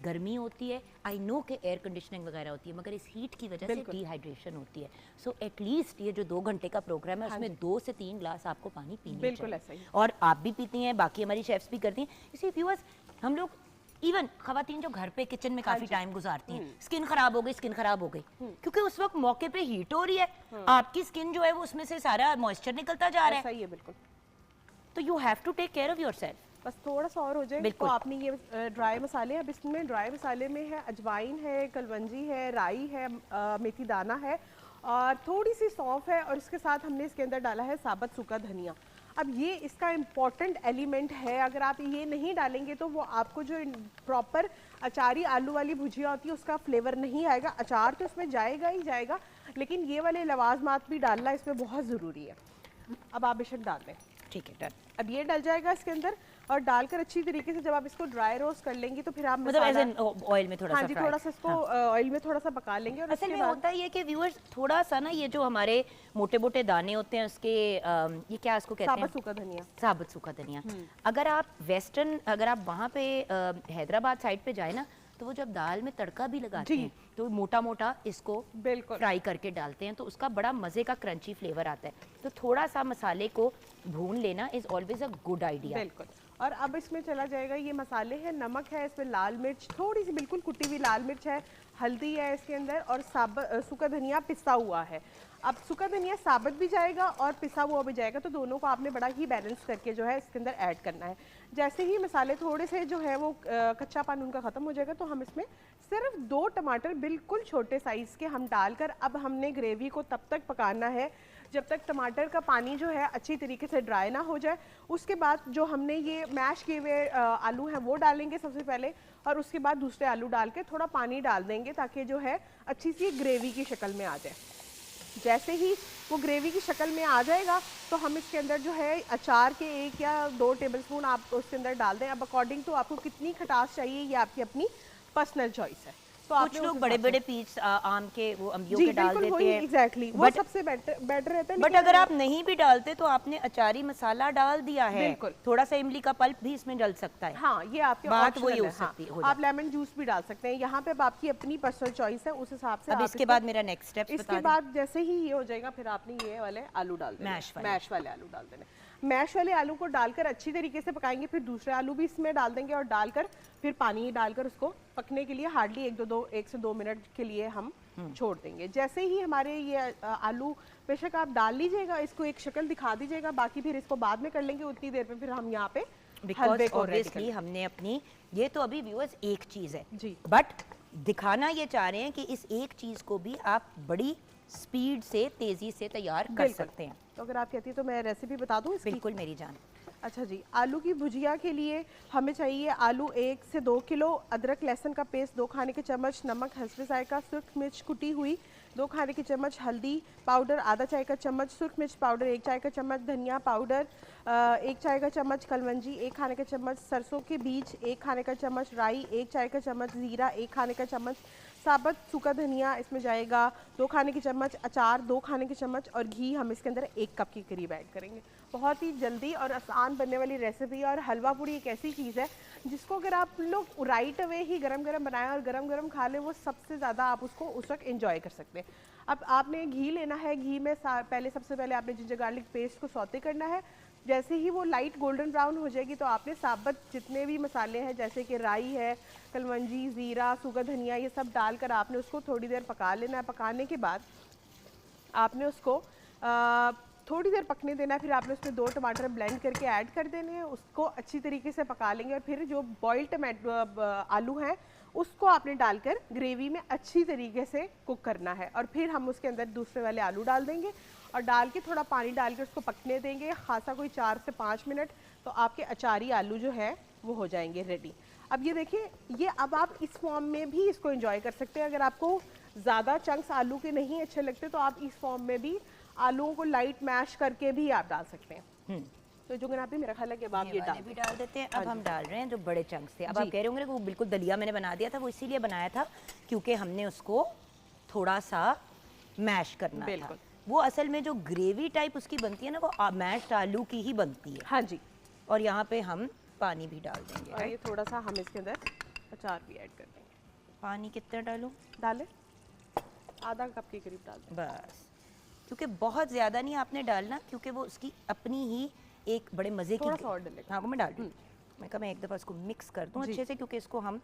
गर्मी होती है, आई नो कि एयर कंडीशनिंग वगैरह होती है, मगर इस हीट की वजह से डिहाइड्रेशन होती है। सो एटलीस्ट ये जो 2 घंटे का प्रोग्राम है उसमें 2 से 3 ग्लास आपको पानी पीना चाहिए। बिल्कुल ऐसा ही। और आप भी पीती हैं, बाकी हमारी शेफ्स भी करती हैं। इसी व्यूअर्स, हम लोग इवन खवातीन जो घर पे किचन में काफी टाइम गुजारती हैं, स्किन खराब हो गई, स्किन खराब हो गई, क्योंकि उस वक्त मौके पे हीट हो रही है, आपकी स्किन जो है वो उसमें से सारा मॉइस्चर निकलता जा रहा है। सही है, बिल्कुल। तो you have to take care of yourself. बस थोड़ा सा और हो जाए तो आपने ये ड्राई मसाले, अब इसमें ड्राई मसाले में है अजवाइन है, कलवंजी है, राई है, मेथी दाना है और थोड़ी सी सौंफ है, और इसके साथ हमने इसके अंदर डाला है साबुत सूखा धनिया। अब ये इसका इम्पॉर्टेंट एलिमेंट है, अगर आप ये नहीं डालेंगे तो वो आपको जो प्रॉपर अचारी आलू वाली भुजिया होती है उसका फ्लेवर नहीं आएगा। अचार तो इसमें जाएगा ही जाएगा, लेकिन ये वाले लवाजमात भी डालना इसमें बहुत ज़रूरी है। अब आप बेशक डाल दें। ठीक है, डन। अब ये डल जाएगा इसके अंदर, और डालकर अच्छी तरीके से जब आप इसको ड्राई रोस्ट कर लेंगी तो फिर आप मतलब एज एन ऑयल में थोड़ा सा, हाँ जी, थोड़ा सा इसको ऑयल में थोड़ा सा पका लेंगे। और असल में होता है ये कि व्यूअर्स थोड़ा सा ना, ये जो हमारे मोटे मोटे दाने होते हैं उसके, ये क्या इसको कहते हैं, साबुत सूखा धनिया। साबुत सूखा धनिया। अगर आप वेस्टर्न, अगर आप वहाँ पे हैदराबाद साइड पे जाए ना, तो वो जब दाल में तड़का भी लगाते हैं तो मोटा मोटा इसको बिल्कुल फ्राई करके डालते हैं, तो उसका बड़ा मजे का क्रंची फ्लेवर आता है। तो थोड़ा सा मसाले को भून लेना is always a good idea. बिल्कुल। और अब इसमें चला जाएगा, ये मसाले हैं, नमक है, इसमें लाल मिर्च थोड़ी सी बिल्कुल कुटी हुई लाल मिर्च है, हल्दी है इसके अंदर, और सूखा धनिया पिसा हुआ है। अब सूखा धनिया साबुत भी जाएगा और पिसा हुआ भी जाएगा, तो दोनों को आपने बड़ा ही बैलेंस करके जो है इसके अंदर ऐड करना है। जैसे ही मसाले थोड़े से जो है वो कच्चापन उनका ख़त्म हो जाएगा, तो हम इसमें सिर्फ 2 टमाटर बिल्कुल छोटे साइज़ के हम डालकर अब हमने ग्रेवी को तब तक पकाना है जब तक टमाटर का पानी जो है अच्छी तरीके से ड्राई ना हो जाए। उसके बाद जो हमने ये मैश किए हुए आलू हैं वो डालेंगे सबसे पहले, और उसके बाद दूसरे आलू डाल के थोड़ा पानी डाल देंगे ताकि जो है अच्छी सी ग्रेवी की शक्ल में आ जाए। जैसे ही वो ग्रेवी की शक्ल में आ जाएगा तो हम इसके अंदर जो है अचार के 1 या 2 टेबलस्पून आप उसके अंदर डाल दें। अब अकॉर्डिंग टू आपको कितनी खटास चाहिए ये आपकी अपनी पर्सनल चॉइस है। तो कुछ लोग बड़े बड़े पीस आम के वो अम्बियों के डाल देते हैं, एग्जैक्टली वो सबसे बेटर रहता है। बट अगर आप नहीं भी डालते तो आपने अचारी मसाला डाल दिया है, बिल्कुल थोड़ा सा इमली का पल्प भी इसमें डल सकता है। हाँ, ये आपके बात वही हो हाँ, सकती है। आप लेमन जूस भी डाल सकते हैं यहाँ पे। अब आपकी अपनी पर्सनल चॉइस है, उस हिसाब से। अब इसके बाद मेरा नेक्स्ट स्टेप बता दें। इसके बाद जैसे ही ये हो जाएगा फिर आपने ये वाले आलू डाल देने, मैश वाले आलू डाल देने। मैश वाले आलू को डालकर अच्छी तरीके से पकाएंगे, फिर दूसरे आलू भी इसमें डाल देंगे और डालकर फिर पानी डालकर उसको पकने के लिए हार्डली 1 से 2 मिनट के लिए हम छोड़ देंगे। जैसे ही हमारे ये आलू, बेशक आप डाल लीजिएगा, इसको एक शक्ल दिखा दीजिएगा, बाकी फिर इसको बाद में कर लेंगे। उतनी देर में फिर हम यहाँ पे बिकॉज़ ऑब्वियसली हमने अपनी, ये तो अभी व्यूअर्स एक चीज़ है जी, बट दिखाना ये चाह रहे हैं कि इस एक चीज़ को भी आप बड़ी स्पीड से, तेज़ी से तैयार कर सकते हैं। तो अगर आप कहती है तो मैं रेसिपी बता दूँ इसकी? बिल्कुल मेरी जान। अच्छा जी, आलू की भुजिया के लिए हमें चाहिए आलू 1 से 2 किलो, अदरक लहसुन का पेस्ट 2 खाने के चम्मच, नमक हल्के जायका, सुर्ख मिर्च कुटी हुई 2 खाने के चम्मच, हल्दी पाउडर आधा चाय का चम्मच, सुर्ख मिर्च पाउडर 1 चाय का चम्मच, धनिया पाउडर 1 चाय का चम्मच, कलवंजी 1 खाने का चम्मच, सरसों के बीज 1 खाने का चम्मच, राई 1 चाय का चम्मच, ज़ीरा 1 खाने का चम्मच, साबुत सूखा धनिया इसमें जाएगा 2 खाने के चम्मच, अचार 2 खाने के चम्मच, और घी हम इसके अंदर 1 कप के करीब ऐड करेंगे। बहुत ही जल्दी और आसान बनने वाली रेसिपी। और हलवा पूरी एक ऐसी चीज़ है जिसको अगर आप लोग राइट अवे ही गरम गरम बनाएं और गरम गरम खा लें, वो सबसे ज़्यादा आप उसको उस वक्त एंजॉय कर सकते हैं। अब आपने घी लेना है, घी में सबसे पहले आपने जिंजर गार्लिक पेस्ट को सौते करना है। जैसे ही वो लाइट गोल्डन ब्राउन हो जाएगी तो आपने साबुत जितने भी मसाले हैं जैसे कि राई है, कलवंजी, ज़ीरा, सूखा धनिया, ये सब डालकर आपने उसको थोड़ी देर पका लेना है। पकाने के बाद आपने उसको थोड़ी देर पकने देना है। फिर आपने उसमें 2 टमाटर ब्लेंड करके ऐड कर देने हैं, उसको अच्छी तरीके से पका लेंगे। और फिर जो बॉइल्ड टमाटो आलू हैं उसको आपने डालकर ग्रेवी में अच्छी तरीके से कुक करना है। और फिर हम उसके अंदर दूसरे वाले आलू डाल देंगे और डाल के थोड़ा पानी डाल के उसको पकने देंगे, खासा कोई 4 से 5 मिनट। तो आपके अचारी आलू जो है वो हो जाएंगे रेडी। अब ये देखिए, ये अब आप इस फॉर्म में भी इसको एंजॉय कर सकते हैं। अगर आपको ज़्यादा चंक्स आलू के नहीं अच्छे लगते तो आप इस फॉर्म में भी आलूओं को लाइट मैश करके भी आप डाल सकते हैं। तो जो आप मेरा ख्याल है कि अब आप ये डाल देते हैं। अब हम डाल रहे हैं जो बड़े चंक्स थे। अब आप कह रहे होंगे वो बिल्कुल दलिया मैंने बना दिया था, वो इसीलिए बनाया था क्योंकि हमने उसको थोड़ा सा मैश करना था। वो असल में जो ग्रेवी टाइप उसकी बनती है ना, वो मैश्ड आलू की ही बनती है। हाँ जी। और यहाँ पे हम पानी भी डाल देंगे। और ये थोड़ा सा हम इसके अंदर अचार भी ऐड कर देंगे। पानी कितना डालूं? डालें, आधा कप के करीब डाल दें बस, क्योंकि बहुत ज़्यादा नहीं आपने डालना, क्योंकि वो उसकी अपनी ही एक बड़े मज़े की। थोड़ा सा और डालेंगे। हाँ, वो मैं डाल दूँ। मैं कहा मैं एक दफ़ा इसको मिक्स कर दूँ अच्छे से, क्योंकि इसको हम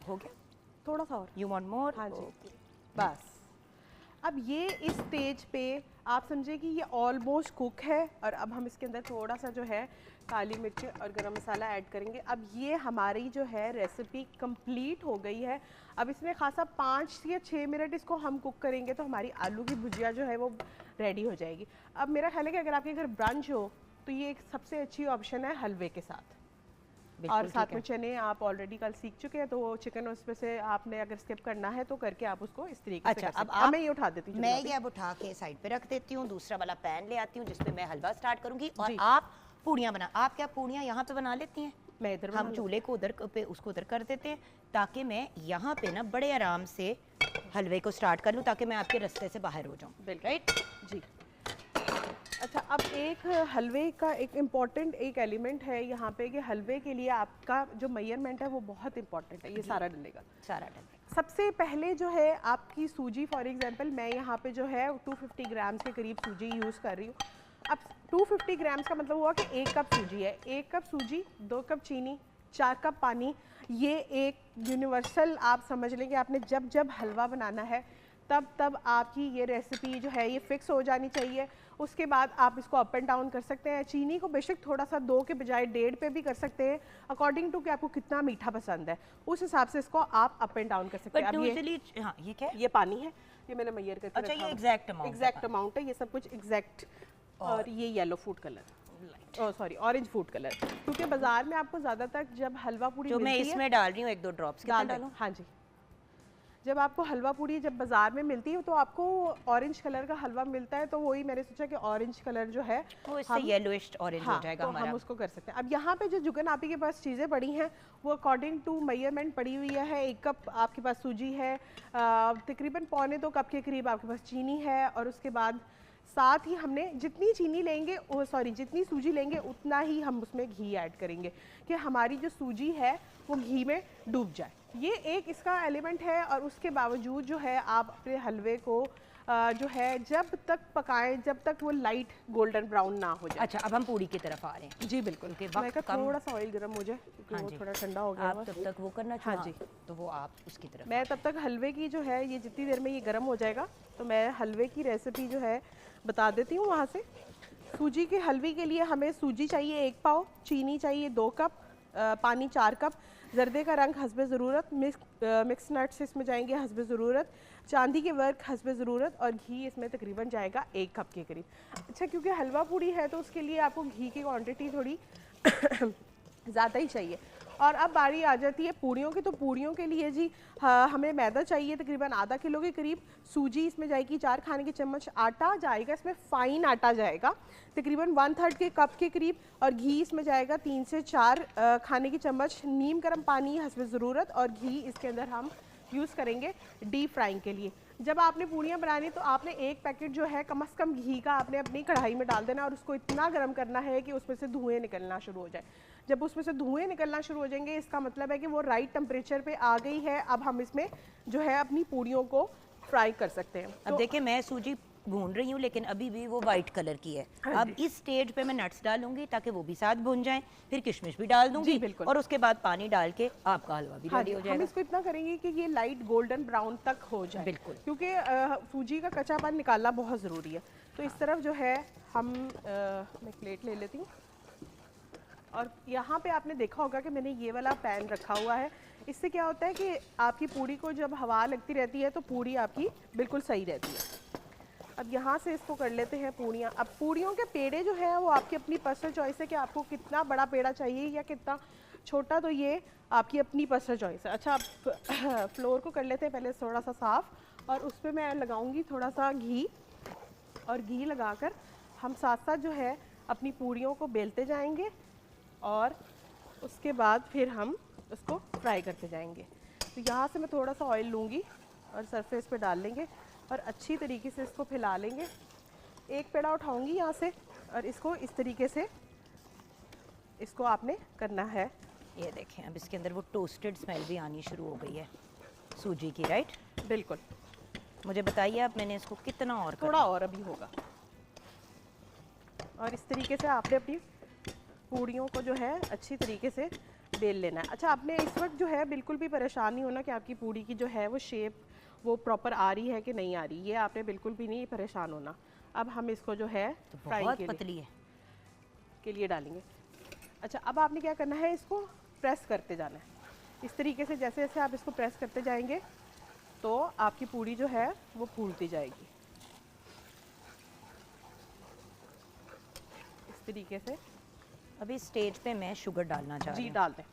हो गया। थोड़ा सा और। You want more? हाँ जी, बस। अब ये इस स्टेज पे आप समझे कि ये ऑलमोस्ट कुक है, और अब हम इसके अंदर थोड़ा सा जो है काली मिर्च और गरम मसाला ऐड करेंगे। अब ये हमारी जो है रेसिपी कंप्लीट हो गई है। अब इसमें खासा 5 या 6 मिनट इसको हम कुक करेंगे तो हमारी आलू की भुजिया जो है वो रेडी हो जाएगी। अब मेरा ख्याल है कि अगर आपके घर ब्रंच हो तो ये एक सबसे अच्छी ऑप्शन है हलवे के साथ। और साथ में चने आप ऑलरेडी कल सीख चुके हैं, तो वो चिकन उसमें से आपने अगर स्किप करना है तो करके आप उसको इस तरीके से। अच्छा, अब मैं ये उठा देती हूँ। मैं ये अब उठा के साइड पे रख देती हूँ, दूसरा वाला पैन ले आती हूँ जिसपे मैं हलवा स्टार्ट करूंगी, और आप पूड़ियाँ बना। आप क्या पूड़ियाँ यहाँ पे बना लेती हैं? मैं इधर हम चूल्हे को उधर पे उसको उधर कर देते हैं, ताकि मैं यहाँ पे ना बड़े आराम से हलवे को स्टार्ट कर लूँ, ताकि मैं आपके रास्ते से बाहर हो जाऊँ। राइट जी। अच्छा, अब एक हलवे का एक इम्पॉर्टेंट एक एलिमेंट है यहाँ पे कि हलवे के लिए आपका जो मेजरमेंट है वो बहुत इंपॉर्टेंट है। ये सारा डलेगा, सारा डलेगा। सबसे पहले जो है आपकी सूजी, फॉर एग्जांपल मैं यहाँ पे जो है 250 ग्राम्स के करीब सूजी यूज़ कर रही हूँ। अब 250 ग्राम्स का मतलब हुआ कि 1 कप सूजी है। 1 कप सूजी, 2 कप चीनी, 4 कप पानी। ये एक यूनिवर्सल आप समझ लें कि आपने जब जब हलवा बनाना है तब आपकी ये रेसिपी जो है ये फिक्स हो जानी चाहिए। उसके बाद आप इसको अप एंड डाउन कर सकते हैं। चीनी को बेशक थोड़ा सा 2 के बजाय 1.5 पे भी कर सकते हैं, अकॉर्डिंग टू कि आपको कितना मीठा पसंद है उस हिसाब से इसको आप अप एंड डाउन कर सकते हैं। अब हाँ, ये क्या है? ये पानी है, ये मैंने मेजर करके अच्छा, रखा ये एग्जैक्ट अमाउंट है, ये सब कुछ एग्जैक्ट। और ये yellow food colour, sorry orange food colour, क्योंकि बाजार में आपको ज़्यादातर जब हलवा पूरी जो मैं इसमें डाल रही हूँ 1-2 ड्रॉप्स डालूं। हाँ जी, जब आपको हलवा पूरी जब बाजार में मिलती है तो आपको ऑरेंज कलर का हलवा मिलता है, तो वही मैंने सोचा कि ऑरेंज कलर जो है वो इससे येलोइश ऑरेंज हो जाएगा तो हमारा। हम उसको कर सकते हैं। अब यहाँ पे जो जुगन आपी के पास चीज़ें पड़ी हैं वो अकॉर्डिंग टू मेजरमेंट पड़ी हुई है। 1 कप आपके पास सूजी है, तकरीबन 1.25 कप के करीब आपके पास चीनी है, और उसके बाद साथ ही हमने जितनी चीनी लेंगे जितनी सूजी लेंगे उतना ही हम उसमें घी ऐड करेंगे कि हमारी जो सूजी है वो घी में डूब जाए। ये एक इसका एलिमेंट है। और उसके बावजूद जो है आप अपने हलवे को जो है जब तक पकाएं जब तक वो लाइट गोल्डन ब्राउन ना हो जाए। अच्छा, अब हम पूड़ी की तरफ आ रहे हैं। जी बिल्कुल, थोड़ा सा ऑयल गर्म हो जाए क्योंकि वो थोड़ा ठंडा हो गया। आप तब तक वो करना चाहिए। हाँ जी, तो वो आप उसकी तरफ। मैं तब तक हलवे की जो है ये जितनी देर में ये गर्म हो जाएगा तो मैं हलवे की रेसिपी जो है बता देती हूँ वहाँ से। सूजी के हलवे के लिए हमें सूजी चाहिए 1 पाव, चीनी चाहिए 2 कप, पानी 4 कप, जर्दे का रंग हस्बे ज़रूरत, मिक्स नट्स इसमें जाएंगे हस्बे ज़रूरत, चांदी के वर्क हस्बे ज़रूरत, और घी इसमें तकरीबन जाएगा 1 कप के करीब। अच्छा, क्योंकि हलवा पूड़ी है तो उसके लिए आपको घी की क्वांटिटी थोड़ी ज़्यादा ही चाहिए। और अब बारी आ जाती है पूड़ियों की। तो पूड़ियों के लिए जी हमें मैदा चाहिए तकरीबन आधा किलो के करीब, सूजी इसमें जाएगी 4 खाने के चम्मच, आटा जाएगा इसमें फाइन आटा जाएगा तकरीबन 1/3 के कप के करीब, और घी इसमें जाएगा 3 से 4 खाने की चम्मच, नीम गर्म पानी हस्बे ज़रूरत, और घी इसके अंदर हम यूज़ करेंगे डीप फ्राइंग के लिए। जब आपने पूड़ियाँ बनानी तो आपने 1 पैकेट जो है कम से कम घी का आपने अपनी कढ़ाई में डाल देना, और उसको इतना गर्म करना है कि उसमें से धुएँ निकलना शुरू हो जाए। जब उसमें से धुएँ निकलना शुरू हो जाएंगे इसका मतलब है कि वो राइट टेम्परेचर पे आ गई है। अब हम इसमें जो है अपनी पूड़ियों को फ्राई कर सकते हैं। अब देखिए, मैं सूजी भून रही हूँ लेकिन अभी भी वो वाइट कलर की है। अब इस स्टेज पे मैं नट्स डालूंगी ताकि वो भी साथ भून जाएं, फिर किशमिश भी डाल दूंगी, और उसके बाद पानी डाल के आपका हलवा भी रेडी हो जाएगा। हम इसको इतना करेंगे कि ये लाइट गोल्डन ब्राउन तक हो जाए, बिल्कुल, क्योंकि सूजी का कच्चापन निकालना बहुत ज़रूरी है। तो इस तरफ जो है हम मैं प्लेट ले लेती हूँ, और यहाँ पे आपने देखा होगा कि मैंने ये वाला पैन रखा हुआ है। इससे क्या होता है कि आपकी पूड़ी को जब हवा लगती रहती है तो पूड़ी आपकी बिल्कुल सही रहती है। अब यहाँ से इसको कर लेते हैं पूड़ियाँ। अब पूड़ियों के पेड़े जो है वो आपकी अपनी पर्सनल चॉइस है कि आपको कितना बड़ा पेड़ा चाहिए या कितना छोटा, तो ये आपकी अपनी पर्सनल चॉइस है। अच्छा, अब फ्लोर को कर लेते हैं पहले थोड़ा सा साफ़, और उस पर मैं लगाऊंगी थोड़ा सा घी, और घी लगाकर हम साथ साथ जो है अपनी पूड़ियों को बेलते जाएंगे, और उसके बाद फिर हम उसको फ्राई करते जाएंगे। तो यहाँ से मैं थोड़ा सा ऑयल लूँगी और सरफेस पे डाल लेंगे, और अच्छी तरीके से इसको फैला लेंगे। एक पेड़ा उठाऊंगी यहाँ से, और इसको इस तरीके से इसको आपने करना है ये देखें अब इसके अंदर वो टोस्टेड स्मेल भी आनी शुरू हो गई है सूजी की, राइट? बिल्कुल। मुझे बताइए अब मैंने इसको कितना और थोड़ा और अभी होगा। और इस तरीके से आपने अपनी पूड़ियों को जो है अच्छी तरीके से बेल लेना है। अच्छा, आपने इस वक्त जो है बिल्कुल भी परेशान नहीं होना कि आपकी पूड़ी की जो है वो शेप वो प्रॉपर आ रही है कि नहीं आ रही, ये आपने बिल्कुल भी नहीं परेशान होना। अब हम इसको जो है तो फ्राइंग बहुत पतली है के लिए डालेंगे। अच्छा, अब आपने क्या करना है, इसको प्रेस करते जाना है इस तरीके से। जैसे जैसे आप इसको प्रेस करते जाएंगे तो आपकी पूड़ी जो है वो फूलती जाएगी इस तरीके से। अभी स्टेज पे मैं शुगर डालना चाह रही जी हूँ। डाल दें।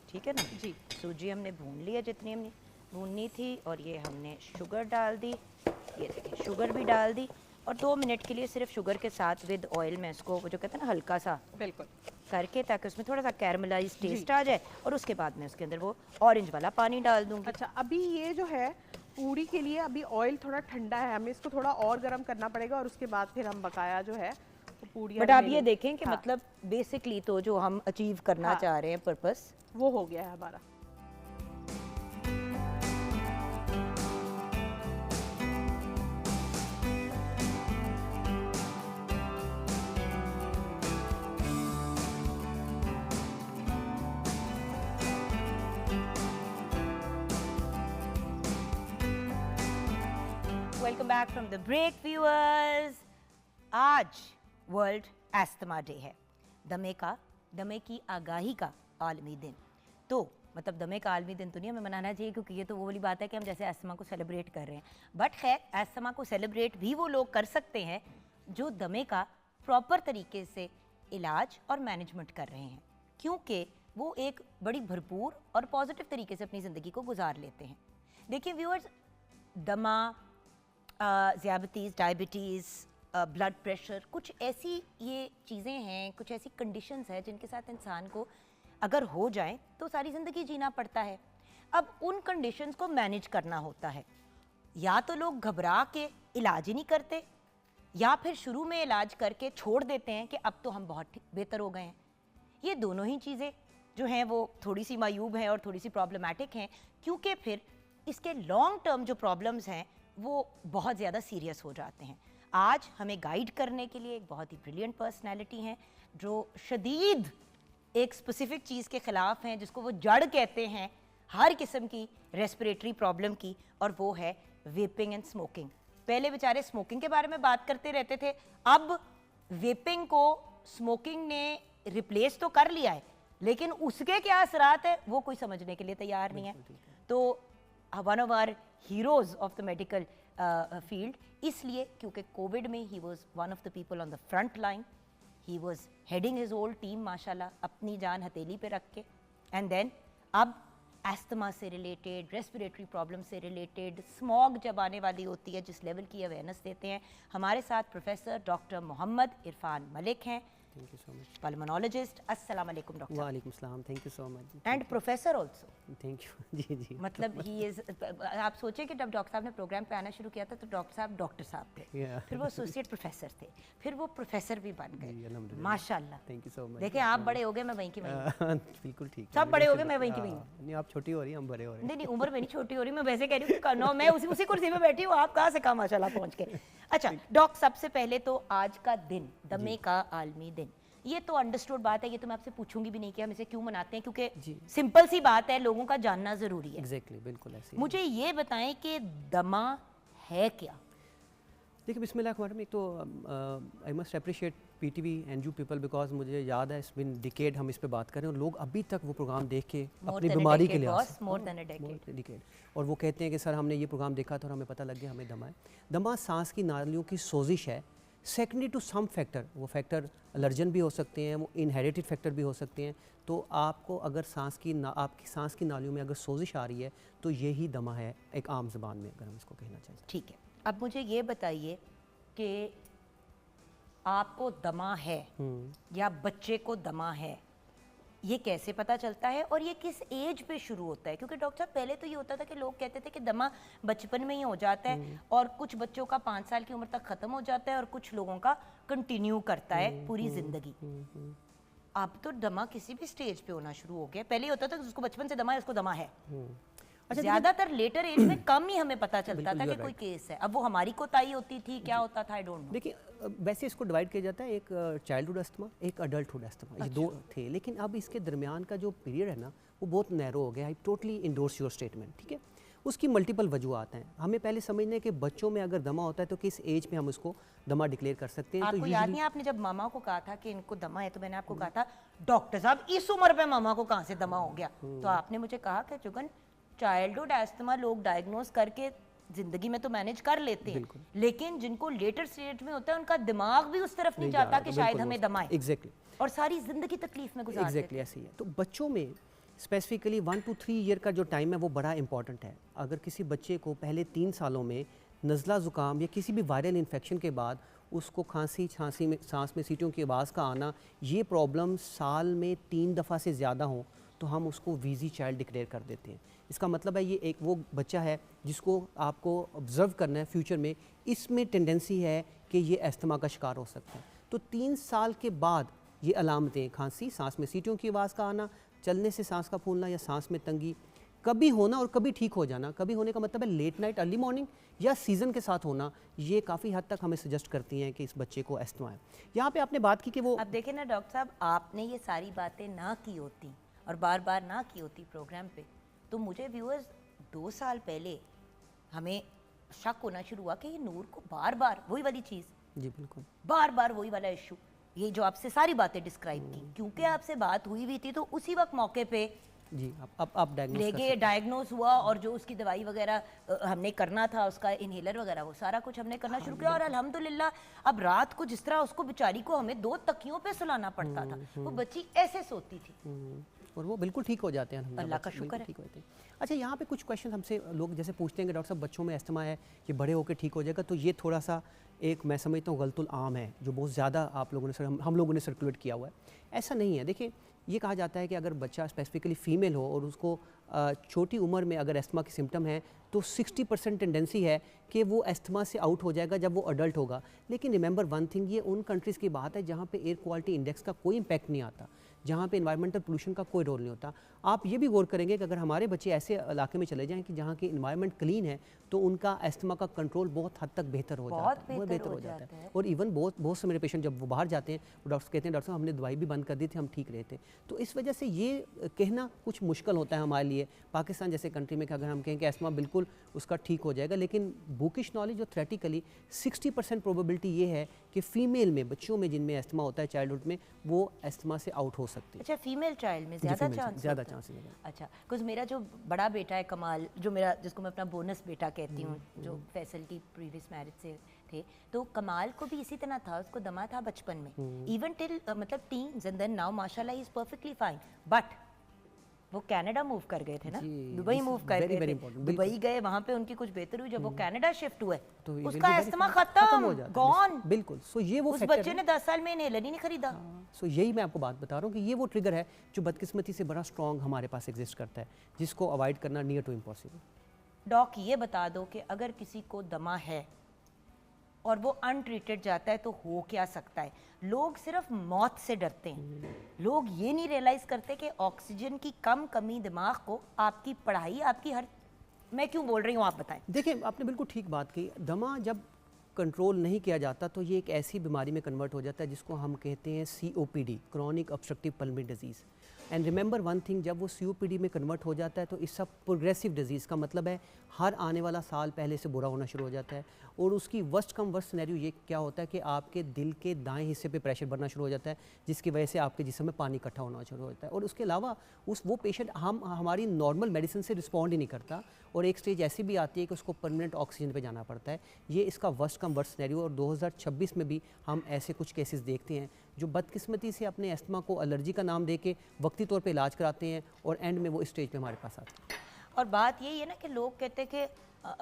ठीक है ना जी। सूजी हमने भून लिया जितनी हमने भूननी थी और ये हमने शुगर डाल दी। ये देखिए शुगर भी डाल दी और 2 मिनट के लिए सिर्फ शुगर के साथ विद ऑयल में इसको वो जो कहते हैं ना हल्का सा बिल्कुल करके, ताकि उसमें थोड़ा सा कैरमलाइज टेस्ट आ जाए और उसके बाद मैं उसके अंदर वो ऑरेंज वाला पानी डाल दूंगी। अच्छा, अभी ये जो है पूड़ी के लिए अभी ऑयल थोड़ा ठंडा है, हमें इसको थोड़ा और गर्म करना पड़ेगा और उसके बाद फिर हम बकाया जो है वो पूड़ी। बट आप ये देखें कि मतलब बेसिकली तो जो हम अचीव करना चाह रहे हैं पर्पस वो हो गया है हमारा। Welcome back from the break viewers. आज वर्ल्ड एस्थमा डे है, दमे की आगाही का आलमी दिन। तो मतलब दमे का आलमी दिन तो नहीं हमें मनाना चाहिए क्योंकि ये तो वो वाली बात है कि हम जैसे एस्थमा को सेलिब्रेट कर रहे हैं, बट खैर एस्थमा को सेलिब्रेट भी वो लोग कर सकते हैं जो दमे का प्रॉपर तरीके से इलाज और मैनेजमेंट कर रहे हैं, क्योंकि वो एक बड़ी भरपूर और पॉजिटिव तरीके से अपनी ज़िंदगी को गुजार लेते हैं। देखिए व्यूअर्स, दमा, ज़ियाबतीज़, डायबिटीज़, ब्लड प्रेशर, कुछ ऐसी ये चीज़ें हैं, कुछ ऐसी कंडीशंस हैं जिनके साथ इंसान को अगर हो जाए तो सारी ज़िंदगी जीना पड़ता है। अब उन कंडीशंस को मैनेज करना होता है। या तो लोग घबरा के इलाज ही नहीं करते या फिर शुरू में इलाज करके छोड़ देते हैं कि अब तो हम बहुत बेहतर हो गए हैं। ये दोनों ही चीज़ें जो हैं वो थोड़ी सी मायूब हैं और थोड़ी सी प्रॉब्लमैटिक हैं, क्योंकि फिर इसके लॉन्ग टर्म जो प्रॉब्लम्स हैं वो बहुत ज़्यादा सीरियस हो जाते हैं। आज हमें गाइड करने के लिए एक बहुत ही ब्रिलियंट पर्सनैलिटी हैं जो शदीद एक स्पेसिफिक चीज़ के ख़िलाफ़ हैं जिसको वो जड़ कहते हैं हर किस्म की रेस्पिरेटरी प्रॉब्लम की, और वो है वेपिंग एंड स्मोकिंग। पहले बेचारे स्मोकिंग के बारे में बात करते रहते थे, अब वेपिंग को स्मोकिंग ने रिप्लेस तो कर लिया है, लेकिन उसके क्या असरात है वो कोई समझने के लिए तैयार नहीं है। तो one of our heroes of the medical field, इसलिए क्योंकि कोविड में he was one of the people on the front line, he was heading his whole team माशाल्लाह, अपनी जान हथेली पे रख के। एंड देन अब एस्थमा से रिलेटेड, रेस्पिरेटरी प्रॉब्लम से रिलेटेड, स्मॉग जब आने वाली होती है, जिस लेवल की अवेयरनेस देते हैं, हमारे साथ प्रोफेसर डॉक्टर मोहम्मद इरफान मलिक हैं, thank you so much. Pulmonologist. अस्सलाम वालेकुम डॉक्टर। वालेकुम सलाम, thank you so much. And professor also. Thank you. जी जी। मतलब ही इज, आप सोचे कि जब डॉक्टर साहब ने प्रोग्राम पे आना शुरू किया था तो डॉक्टर साहब थे, फिर वो एसोसिएट प्रोफेसर थे, फिर वो प्रोफेसर भी बन गए माशाल्लाह। Thank you so much. देखें आप बड़े हो गए, मैं वहीं की वहीं। बिल्कुल ठीक। सब बड़े हो गए, मैं वहीं की वहीं। नहीं आप छोटी हो रही हैं, हम बड़े हो रहे हैं। नहीं उम्र में नहीं छोटी हो रही, मैं वैसे कह रही हूँ मैं उसी कुर्सी पे बैठी हूँ, आप कहाँ से कहाँ माशाल्लाह पहुँच गए। अच्छा डॉक्टर, सबसे पहले तो आज का दिन, दमे का आलमी दिन, ये तो अंडरस्टूड बात है, ये तो मैं आपसे पूछूंगी भी नहीं कि हम इसे क्यों मनाते हैं, क्योंकि सिंपल सी बात है, लोगों का जानना जरूरी है। एग्जैक्टली, बिल्कुल ऐसे। मुझे ये बताएं कि दमा है क्या? देखिए बिस्मिल्लाह, तो I must appreciate PTV and you people, because मुझे याद है इट्स बिन डिकेड हम इस पे बात करें और लोग अभी तक वो प्रोग्राम देख के अपनी बीमारी के लिए डिकेड, और वो कहते हैं कि सर हमने ये प्रोग्राम देखा था और हमें पता लग गया हमें दमा है। दमा सांस की नालियों की सोजिश है, सेकेंडरी टू सम फैक्टर। वो फैक्टर एलर्जन भी हो सकते हैं, वो इनहेरिटेड फैक्टर भी हो सकते हैं। तो आपको अगर आपकी सांस की नालियों में अगर सोजिश आ रही है तो यही दमा है, एक आम ज़बान में अगर हम इसको कहना चाहें। ठीक है, अब मुझे ये बताइए कि आपको दमा है या बच्चे को दमा है, ये कैसे पता चलता है और ये किस एज पे शुरू होता है? क्योंकि डॉक्टर साहब पहले तो ये होता था कि लोग कहते थे कि दमा बचपन में ही हो जाता है और कुछ बच्चों का 5 साल की उम्र तक ख़त्म हो जाता है और कुछ लोगों का कंटिन्यू करता है पूरी ज़िंदगी। अब तो दमा किसी भी स्टेज पे होना शुरू हो गया, पहले होता था कि उसको बचपन से दमा है, उसको दमा है। अच्छा, ज्यादातर लेटर एज में कम ही हमें पता चलता था कि कोई केस है। अब वो हमारी कोताही होती थी, क्या होता था, आई डोंट नो। देखिए वैसे इसको डिवाइड किया जाता है, एक चाइल्डहुड अस्थमा, एक अडल्टहुड अस्थमा, ये दो थे। लेकिन अब इसके दरमियान का जो पीरियड है ना वो बहुत नैरो हो गया। I totally endorse your statement, ठीक है। उसकी मल्टीपल वजूहत हैं। हमें पहले समझना है कि बच्चों में अगर दमा होता है तो किस एज पे हम उसको दमा डिक्लेयर कर सकते हैं। आपको तो याद नहीं, आपने जब मामा को कहा था कि इनको दमा है, तो मैंने आपको कहा था डॉक्टर साहब इस उम्र पे मामा को कहाँ से दमा हो गया? तो आपने मुझे कहा कि जुगन चाइल्डहुड एस्थमा लोग डायग्नोज करके जिंदगी में तो मैनेज कर लेते हैं, लेकिन जिनको लेटर स्टेज में होता है उनका दिमाग भी उस तरफ नहीं जाता कि शायद हमें दमा है। एग्जैक्टली, और सारी जिंदगी तकलीफ में गुजारते हैं। एग्जैक्टली ऐसी है। तो बच्चों में स्पेसिफिकली 1 to 3 ईयर का जो टाइम है वो बड़ा इंपॉर्टेंट है। अगर किसी बच्चे को पहले 3 सालों में नज़ला ज़ुकाम या किसी भी वायरल इन्फेक्शन के बाद उसको खांसी छांसी में सांस में सीटों की आवाज़ का आना, ये प्रॉब्लम साल में 3 दफ़ा से ज़्यादा हो तो हम उसको वीजी चाइल्ड डिक्लेयर कर देते हैं। इसका मतलब है ये एक वो बच्चा है जिसको आपको ऑब्ज़र्व करना है फ्यूचर में, इसमें टेंडेंसी है कि ये अस्थमा का शिकार हो सकता है। तो 3 साल के बाद ये अलामतें, खांसी, सांस में सीटों की आवाज़ का आना, चलने से सांस का फूलना या सांस में तंगी, कभी होना और कभी ठीक हो जाना। कभी होने का मतलब है लेट नाइट, अर्ली मॉर्निंग या सीज़न के साथ होना, ये काफ़ी हद तक हमें सजेस्ट करती हैं कि इस बच्चे को अस्थमा है। यहाँ पे आपने बात की कि वो, अब देखें ना डॉक्टर साहब, आपने ये सारी बातें ना की होती और बार बार ना की होती प्रोग्राम पे, तो मुझे व्यूअर्स 2 साल पहले हमें शक होना शुरू हुआ कि ये नूर को बार बार वही वाली चीज़, जी बिल्कुल, बार बार वही वाला इशू, ये जो आपसे सारी बातें डिस्क्राइब की, क्योंकि आपसे बात हुई भी थी तो उसी वक्त मौके पे जी आप डायग्नोस ले गए, डायग्नोस हुआ और जो उसकी दवाई वगैरह हमने करना था, उसका इनहेलर वगैरह वो सारा कुछ हमने करना शुरू किया। और अल्हम्दुलिल्लाह अब रात को जिस तरह उसको बेचारी को हमें 2 तकियों पे सुलाना पड़ता था, वो बच्ची ऐसे सोती थी और वो बिल्कुल ठीक हो जाते हैं। अल्लाह का शुक्र है। ठीक होते हैं। अच्छा, यहाँ पे कुछ क्वेश्चन हमसे लोग जैसे पूछते हैं कि डॉक्टर साहब बच्चों में अस्थमा है, ये बड़े होकर ठीक हो जाएगा, तो ये थोड़ा सा एक मैं समझता हूँ गलतुल आम है जो बहुत ज़्यादा आप लोगों ने हम लोगों ने सर्कुलेट किया हुआ है। ऐसा नहीं है। देखिए ये कहा जाता है कि अगर बच्चा स्पेसिफिकली फ़ीमेल हो और उसको छोटी उम्र में अगर अस्थमा के सिम्टम है तो 60% टेंडेंसी है कि वो अस्थमा से आउट हो जाएगा जब वो अडल्ट होगा। लेकिन रिमेंबर वन थिंग, ये उन कंट्रीज़ की बात है जहाँ पे एयर क्वालिटी इंडेक्स का कोई इम्पैक्ट नहीं आता, जहाँ पे इन्वायरमेंटल पोल्यूशन का कोई रोल नहीं होता। आप ये भी गौर करेंगे कि अगर हमारे बच्चे ऐसे इलाके में चले जाएं कि जहाँ की इन्वायरमेंट क्लीन है तो उनका अस्थमा का कंट्रोल बहुत हद तक बेहतर हो जाता है, बेहतर हो जाता है। और इवन बहुत से मेरे पेशेंट जब वो बाहर जाते हैं वो डॉक्टर कहते हैं डॉक्टर साहब हमने दवाई भी बंद कर दी थी, हम ठीक रहे थे। तो इस वजह से ये कहना कुछ मुश्किल होता है हमारे लिए पाकिस्तान जैसे कंट्री में कि अगर हम कहें कि अस्थमा बिल्कुल उसका ठीक हो जाएगा। लेकिन बुकिश नॉलेज और थ्रेटिकली 60% प्रोबेबिलिटी ये है कि फीमेल में, बच्चों में जिनमें अस्थमा होता है चाइल्डहुड में, वो अस्थमा से आउट हो सकते हैं। अच्छा, फीमेल चाइल्ड में ज़्यादा चांसेस है। अच्छा, कुछ मेरा जो बड़ा बेटा है कमाल, जो मेरा जिसको मैं अपना बोनस बेटा कहती हूँ, जो फैसल की प्रीवियस मैरिज से थे, तो कमाल को भी इसी तरह था, उसको दमा था बचपन में, इवन टिल मतलब टीन्स, एंड देन नाउ माशाल्लाह he is perfectly fine. But वो कनाडा मूव कर गए थे ना, दुबई मूव कर गए थे, दुबई गए, वहाँ पे उनकी कुछ बेहतर हुई, जब वो कनाडा शिफ्ट हुए तो उसका अस्थमा खत्म, गॉन, बिल्कुल। सो ये वो उस बच्चे ने 10 साल में इनहेलर ही नहीं खरीदा। सो यही मैं आपको बात बता रहा हूँ कि ये वो ट्रिगर है जो बदकिस्मती से बड़ा स्ट्रॉन्ग हमारे पास एग्जिस्ट करता है, जिसको अवॉइड करना नियर टू इम्पॉसिबल। डॉक ये बता दो कि अगर किसी को दमा है और वो अनट्रीटेड जाता है तो हो क्या सकता है? लोग सिर्फ मौत से डरते हैं, लोग ये नहीं रियलाइज करते कि ऑक्सीजन की कम कमी दिमाग को, आपकी पढ़ाई, आपकी हर, मैं क्यों बोल रही हूँ आप बताएं। देखिए आपने बिल्कुल ठीक बात की। दमा जब कंट्रोल नहीं किया जाता तो ये एक ऐसी बीमारी में कन्वर्ट हो जाता है जिसको हम कहते हैं COPD, chronic obstructive pulmonary disease. And remember one thing, जब वो COPD में कन्वर्ट हो जाता है तो इस सब प्रोग्रेसिव डिजीज़ का मतलब है हर आने वाला साल पहले से बुरा होना शुरू हो जाता है। और उसकी वर्स्ट कम वर्स्ट सिनेरियो ये क्या होता है कि आपके दिल के दाएं हिस्से पे प्रेशर बढ़ना शुरू हो जाता है, जिसकी वजह से आपके जिस्म में पानी इकट्ठा होना शुरू हो जाता है। और उसके अलावा वो पेशेंट हमारी नॉर्मल मेडिसिन से रिस्पॉन्ड ही नहीं करता, और एक स्टेज ऐसी भी आती है कि उसको परमानेंट ऑक्सीजन पे जाना पड़ता है। ये इसका वर्स्ट कम वर्स्ट सिनेरियो। और 2026 में भी हम ऐसे कुछ केसेस देखते हैं जो बदकिस्मती से अपने अस्थमा को एलर्जी का नाम दे के वक्ती तौर पे इलाज कराते हैं और एंड में वो इस स्टेज पे हमारे पास आते हैं। और बात यही है ना कि लोग कहते हैं कि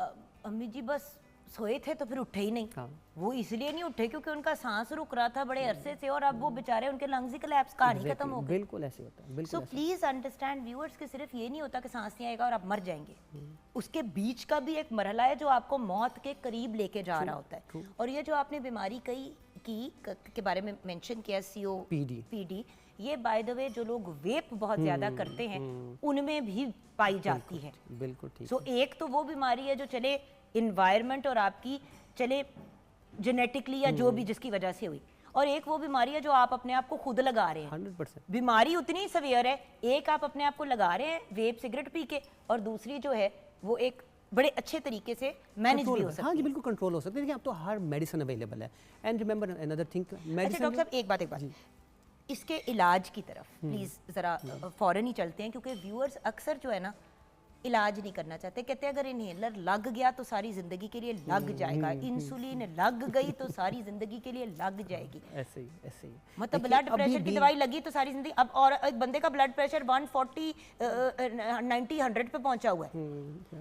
अम्मी जी बस सोए थे तो फिर उठे ही नहीं। हाँ। वो इसलिए नहीं उठे क्योंकि उनका सांस रुक रहा था बड़े अरसे से, और अब वो बेचारे उनके लंग्स ही कोलैप्स, कहानी खत्म हो गई। बिल्कुल ऐसे होता है, बिल्कुल। सो प्लीज अंडरस्टैंड व्यूअर्स कि सिर्फ ये नहीं होता कि सांस नहीं आएगा और आप मर जाएंगे, उसके बीच का भी एक मरहला है जो आपको मौत के करीब लेके जा रहा होता है। और ये जो आपने बीमारी के बारे में मेंशन किया, COPD, ये बाय द वे जो लोग वेप बहुत ज़्यादा करते हैं उनमें भी पाई जाती है। बिल्कुल ठीक। सो एक तो वो बीमारी है जो चले इन्वायरमेंट और आपकी चले जेनेटिकली या जो भी जिसकी वजह से हुई, और एक वो बीमारी है जो आप अपने आप को खुद लगा रहे हैं। 100%। बीमारी उतनी ही सवियर है, एक आप अपने आप को लगा रहे हैं वेप सिगरेट पी के, और दूसरी जो है वो एक बड़े अच्छे तरीके से मैनेज भी हो सकती है। हाँ जी बिल्कुल कंट्रोल हो सकती है। देखिए अब तो हर मेडिसिन अवेलेबल है। एंड रिमेंबर अनदर थिंग, अच्छा डॉक्टर साहब एक बात इसके इलाज की तरफ प्लीज जरा फौरन ही चलते हैं, क्योंकि व्यूअर्स अक्सर जो है ना इलाज नहीं करना चाहते, कहते हैं अगर इनहेलर लग गया तो सारी जिंदगी के लिए लग जाएगा, इंसुलिन लग गई तो सारी जिंदगी के लिए लग जाएगी। ऐसे ही मतलब ब्लड प्रेशर की दवाई लगी तो सारी जिंदगी। अब और एक बंदे का ब्लड प्रेशर 140 90 100 पे पहुंचा हुआ है,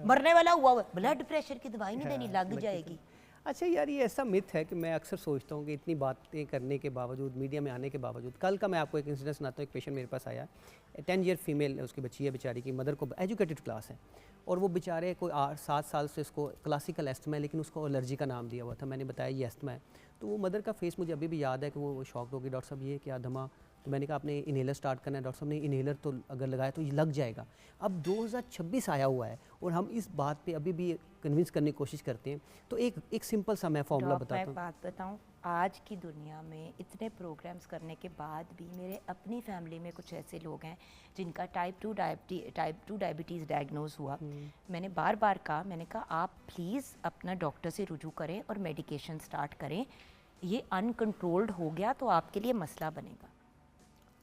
मरने वाला हुआ है, ब्लड प्रेशर की दवाई नहीं देनी, लग जाएगी। अच्छा यार ये ऐसा मिथ है कि मैं अक्सर सोचता हूँ कि इतनी बातें करने के बावजूद, मीडिया में आने के बावजूद, कल का मैं आपको एक इंसिडेंट सुनाता हूँ। एक पेशेंट मेरे पास आया, 10 ईयर फीमेल, उसकी बच्ची है बेचारी की, मदर को एजुकेटेड क्लास है, और वो बेचारे कोई 7 साल से उसको क्लासिकल एस्थमा है, लेकिन उसको एलर्जी का नाम दिया हुआ था। मैंने बताया ये एस्थमा है, तो वो मदर का फेस मुझे अभी भी याद है कि वो शॉक होगी, डॉक्टर साहब ये क्या दमा। तो मैंने कहा आपने इनहेलर स्टार्ट करना है। डॉक्टर साहब ने इनहेलर तो अगर लगाया तो ये लग जाएगा। अब 2026 आया हुआ है और हम इस बात पे अभी भी कन्विंस करने की कोशिश करते हैं। तो एक सिंपल सा मैं फॉर्मूला बताता हूँ। मैं बात बताऊँ, आज की दुनिया में इतने प्रोग्राम्स करने के बाद भी मेरे अपनी फैमिली में कुछ ऐसे लोग हैं जिनका टाइप 2 डायबिटीज़ डायग्नोज हुआ। मैंने बार बार कहा, मैंने कहा आप प्लीज़ अपना डॉक्टर से रुजू करें और मेडिकेशन स्टार्ट करें। ये अनकंट्रोल्ड हो गया तो आपके लिए मसला बनेगा।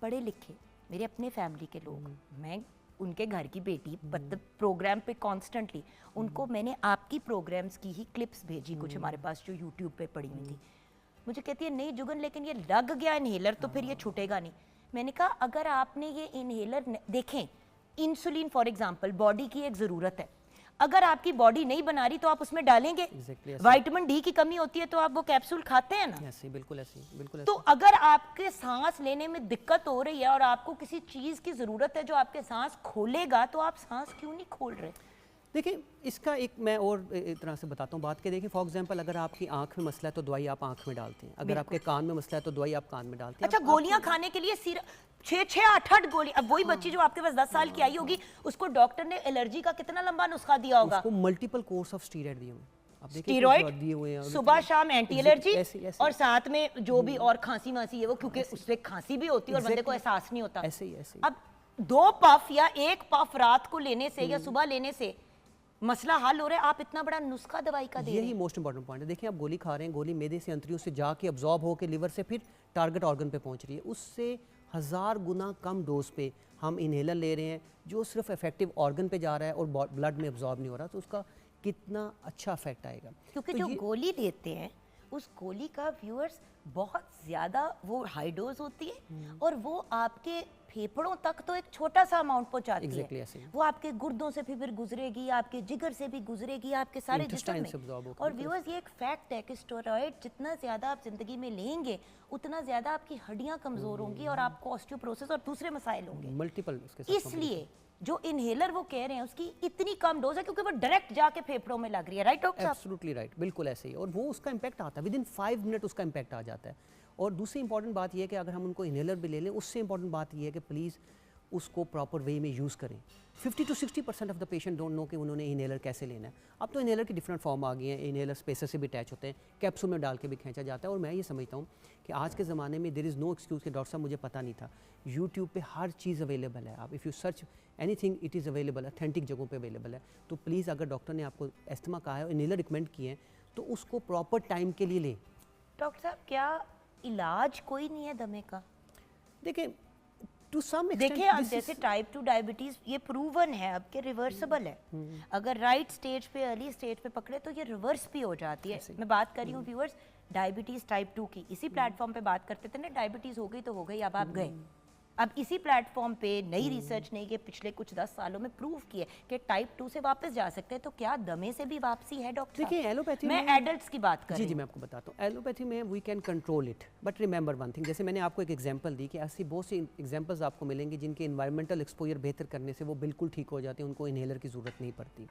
पढ़े लिखे मेरे अपने फैमिली के लोग, मैं उनके घर की बेटी, मतलब प्रोग्राम पे कॉन्स्टेंटली उनको मैंने आपकी प्रोग्राम्स की ही क्लिप्स भेजी, कुछ हमारे पास जो यूट्यूब पे पड़ी हुई थी। मुझे कहती है नहीं जुगन, लेकिन ये लग गया इनहेलर तो फिर ये छूटेगा नहीं। मैंने कहा अगर आपने ये इनहेलर देखें, इंसुलिन फॉर एग्जांपल बॉडी की एक ज़रूरत है, अगर आपकी बॉडी नहीं बना रही तो आप उसमें डालेंगे। विटामिन डी की कमी होती है तो आप वो कैप्सूल खाते हैं ना। बिल्कुल ऐसे। तो अगर आपके सांस लेने में दिक्कत हो रही है और आपको किसी चीज की जरूरत है जो आपके सांस खोलेगा, तो आप सांस क्यों नहीं खोल रहे? देखिए इसका एक मैं और एक तरह से बताता हूँ बात के। देखिए फॉर एग्जांपल अगर आपकी आंख में मसला है तो दवाई आप आंख में डालते हैं, अगर आपके कान में मसला है तो दवाई आप कान में डालते हैं। अच्छा गोलियां खाने के लिए 6-8 गोली। अब वही बच्ची जो आपके पास 10 साल की आई होगी, उसको डॉक्टर ने एलर्जी का कितना लंबा नुस्खा दिया होगा? उसको मल्टीपल कोर्स ऑफ स्टीरॉइड दिए हुए, स्टीरॉइड दिए हुए हैं, सुबह शाम एंटी एलर्जी, और साथ में जो भी और खांसी वासी है वो, क्योंकि उससे खांसी भी होती है और बंदे को एहसास नहीं होता। ऐसे ही। अब 2 पफ या 1 पफ रात को लेने से या सुबह लेने से मसला हल हो रहा है, आप इतना बड़ा नुस्खा दवाई का दे रहे हैं। यही मोस्ट इंपॉर्टेंट पॉइंट है। देखिए आप गोली खा रहे हैं, गोली मैदे से अंतरियों से जाके अब्जॉर्ब होकर लिवर से फिर टारगेट ऑर्गन पे पहुंच रही है। उससे 1000 गुना कम डोज पे हम इनहेलर ले रहे हैं जो सिर्फ इफेक्टिव ऑर्गन पे जा रहा है और ब्लड में अब्जॉर्ब नहीं हो रहा, तो उसका कितना अच्छा इफेक्ट आएगा। क्योंकि जो गोली देते हैं उस गोली का व्यूअर्स बहुत ज़्यादा वो हाई डोज होती है और वो आपके फेफड़ों तक तो एक छोटा सा अमाउंट पहुंचाती है। वो आपके गुर्दों से फिर गुजरेगी, आपके जिगर से भी गुजरेगी, आपके सारे जिस्म में। और व्यूअर्स ये एक फैक्ट है कि स्टेरॉइड जितना ज़्यादा आप ज़िंदगी में लेंगे उतना ज़्यादा आपकी हड्डियाँ कमज़ोर होंगी और आपको ऑस्टियोपोरोसिस और दूसरे मसाइल होंगे मल्टीपल। इसलिए जो इनहेलर वो कह रहे हैं उसकी इतनी कम डोज है क्योंकि वो डायरेक्ट जाके फेफड़ों में लग रही है। राइट डॉक्टर साहब? एब्सोल्युटली राइट, बिल्कुल ऐसे ही। और वो उसका इम्पैक्ट आता है, विदिन 5 मिनट उसका इम्पैक्ट आ जाता है। और दूसरी इंपॉर्टेंट बात यह है कि अगर हम उनको इनहेलर भी ले लें, उससे इंपॉर्टेंट बात यह है कि प्लीज़ उसको प्रॉपर वे में यूज़ करें। 50 to 60% of the patient don't know कि उन्होंने इनहेलर कैसे लेना है। अब तो इनहेलर की डिफरेंट फॉर्म आ गई हैं, इनहेलर स्पेसर से भी अटैच होते हैं, कैप्सूल में डाल के भी खींचा जाता है। और मैं ये समझता हूँ कि आज के ज़माने में देयर इज़ नो एक्सक्यूज़ कि डॉक्टर साहब मुझे पता नहीं था। यूट्यूब पे हर चीज़ अवेलेबल है, आप if you search anything it is available, authentic जगहों पे अवेलेबल है। तो प्लीज़ अगर डॉक्टर ने आपको एस्थमा कहा है और इनहेलर रिकमेंड किए हैं तो उसको प्रॉपर टाइम के लिए लें। डॉक्टर साहब क्या इलाज कोई नहीं है दमे का? देखिए टू सम देखिए आप जैसे टाइप 2 डायबिटीज ये प्रूवन है अब के रिवर्सिबल है। अगर राइट स्टेज पे अर्ली स्टेज पे पकड़े तो ये रिवर्स भी हो जाती है। मैं बात कर रही हूँ व्यूअर्स डायबिटीज टाइप 2 की। इसी प्लेटफॉर्म पे बात करते थे ना, डायबिटीज हो गई तो हो गई, अब आप गए। अब इसी प्लेटफॉर्म पे नई रिसर्च ने ये पिछले कुछ 10 सालों में प्रूव किए कि टाइप 2 से वापस जा सकते हैं। तो क्या दमे से भी वापसी है डॉक्टर? देखिए एलोपैथी मैं एडल्ट्स की बात कर रही हूं। जी मैं आपको बताता हूँ। एलोपैथी में we can control it, but remember one thing, जैसे मैंने आपको एक एग्जांपल दी कि ऐसी बहुत सी एग्जांपल्स आपको मिलेंगे जिनके इन्वायरमेंटल एक्सपोजर बेहतर करने से वो बिल्कुल ठीक हो जाते हैं, उनको इनहेलर की ज़रूरत नहीं पड़ती।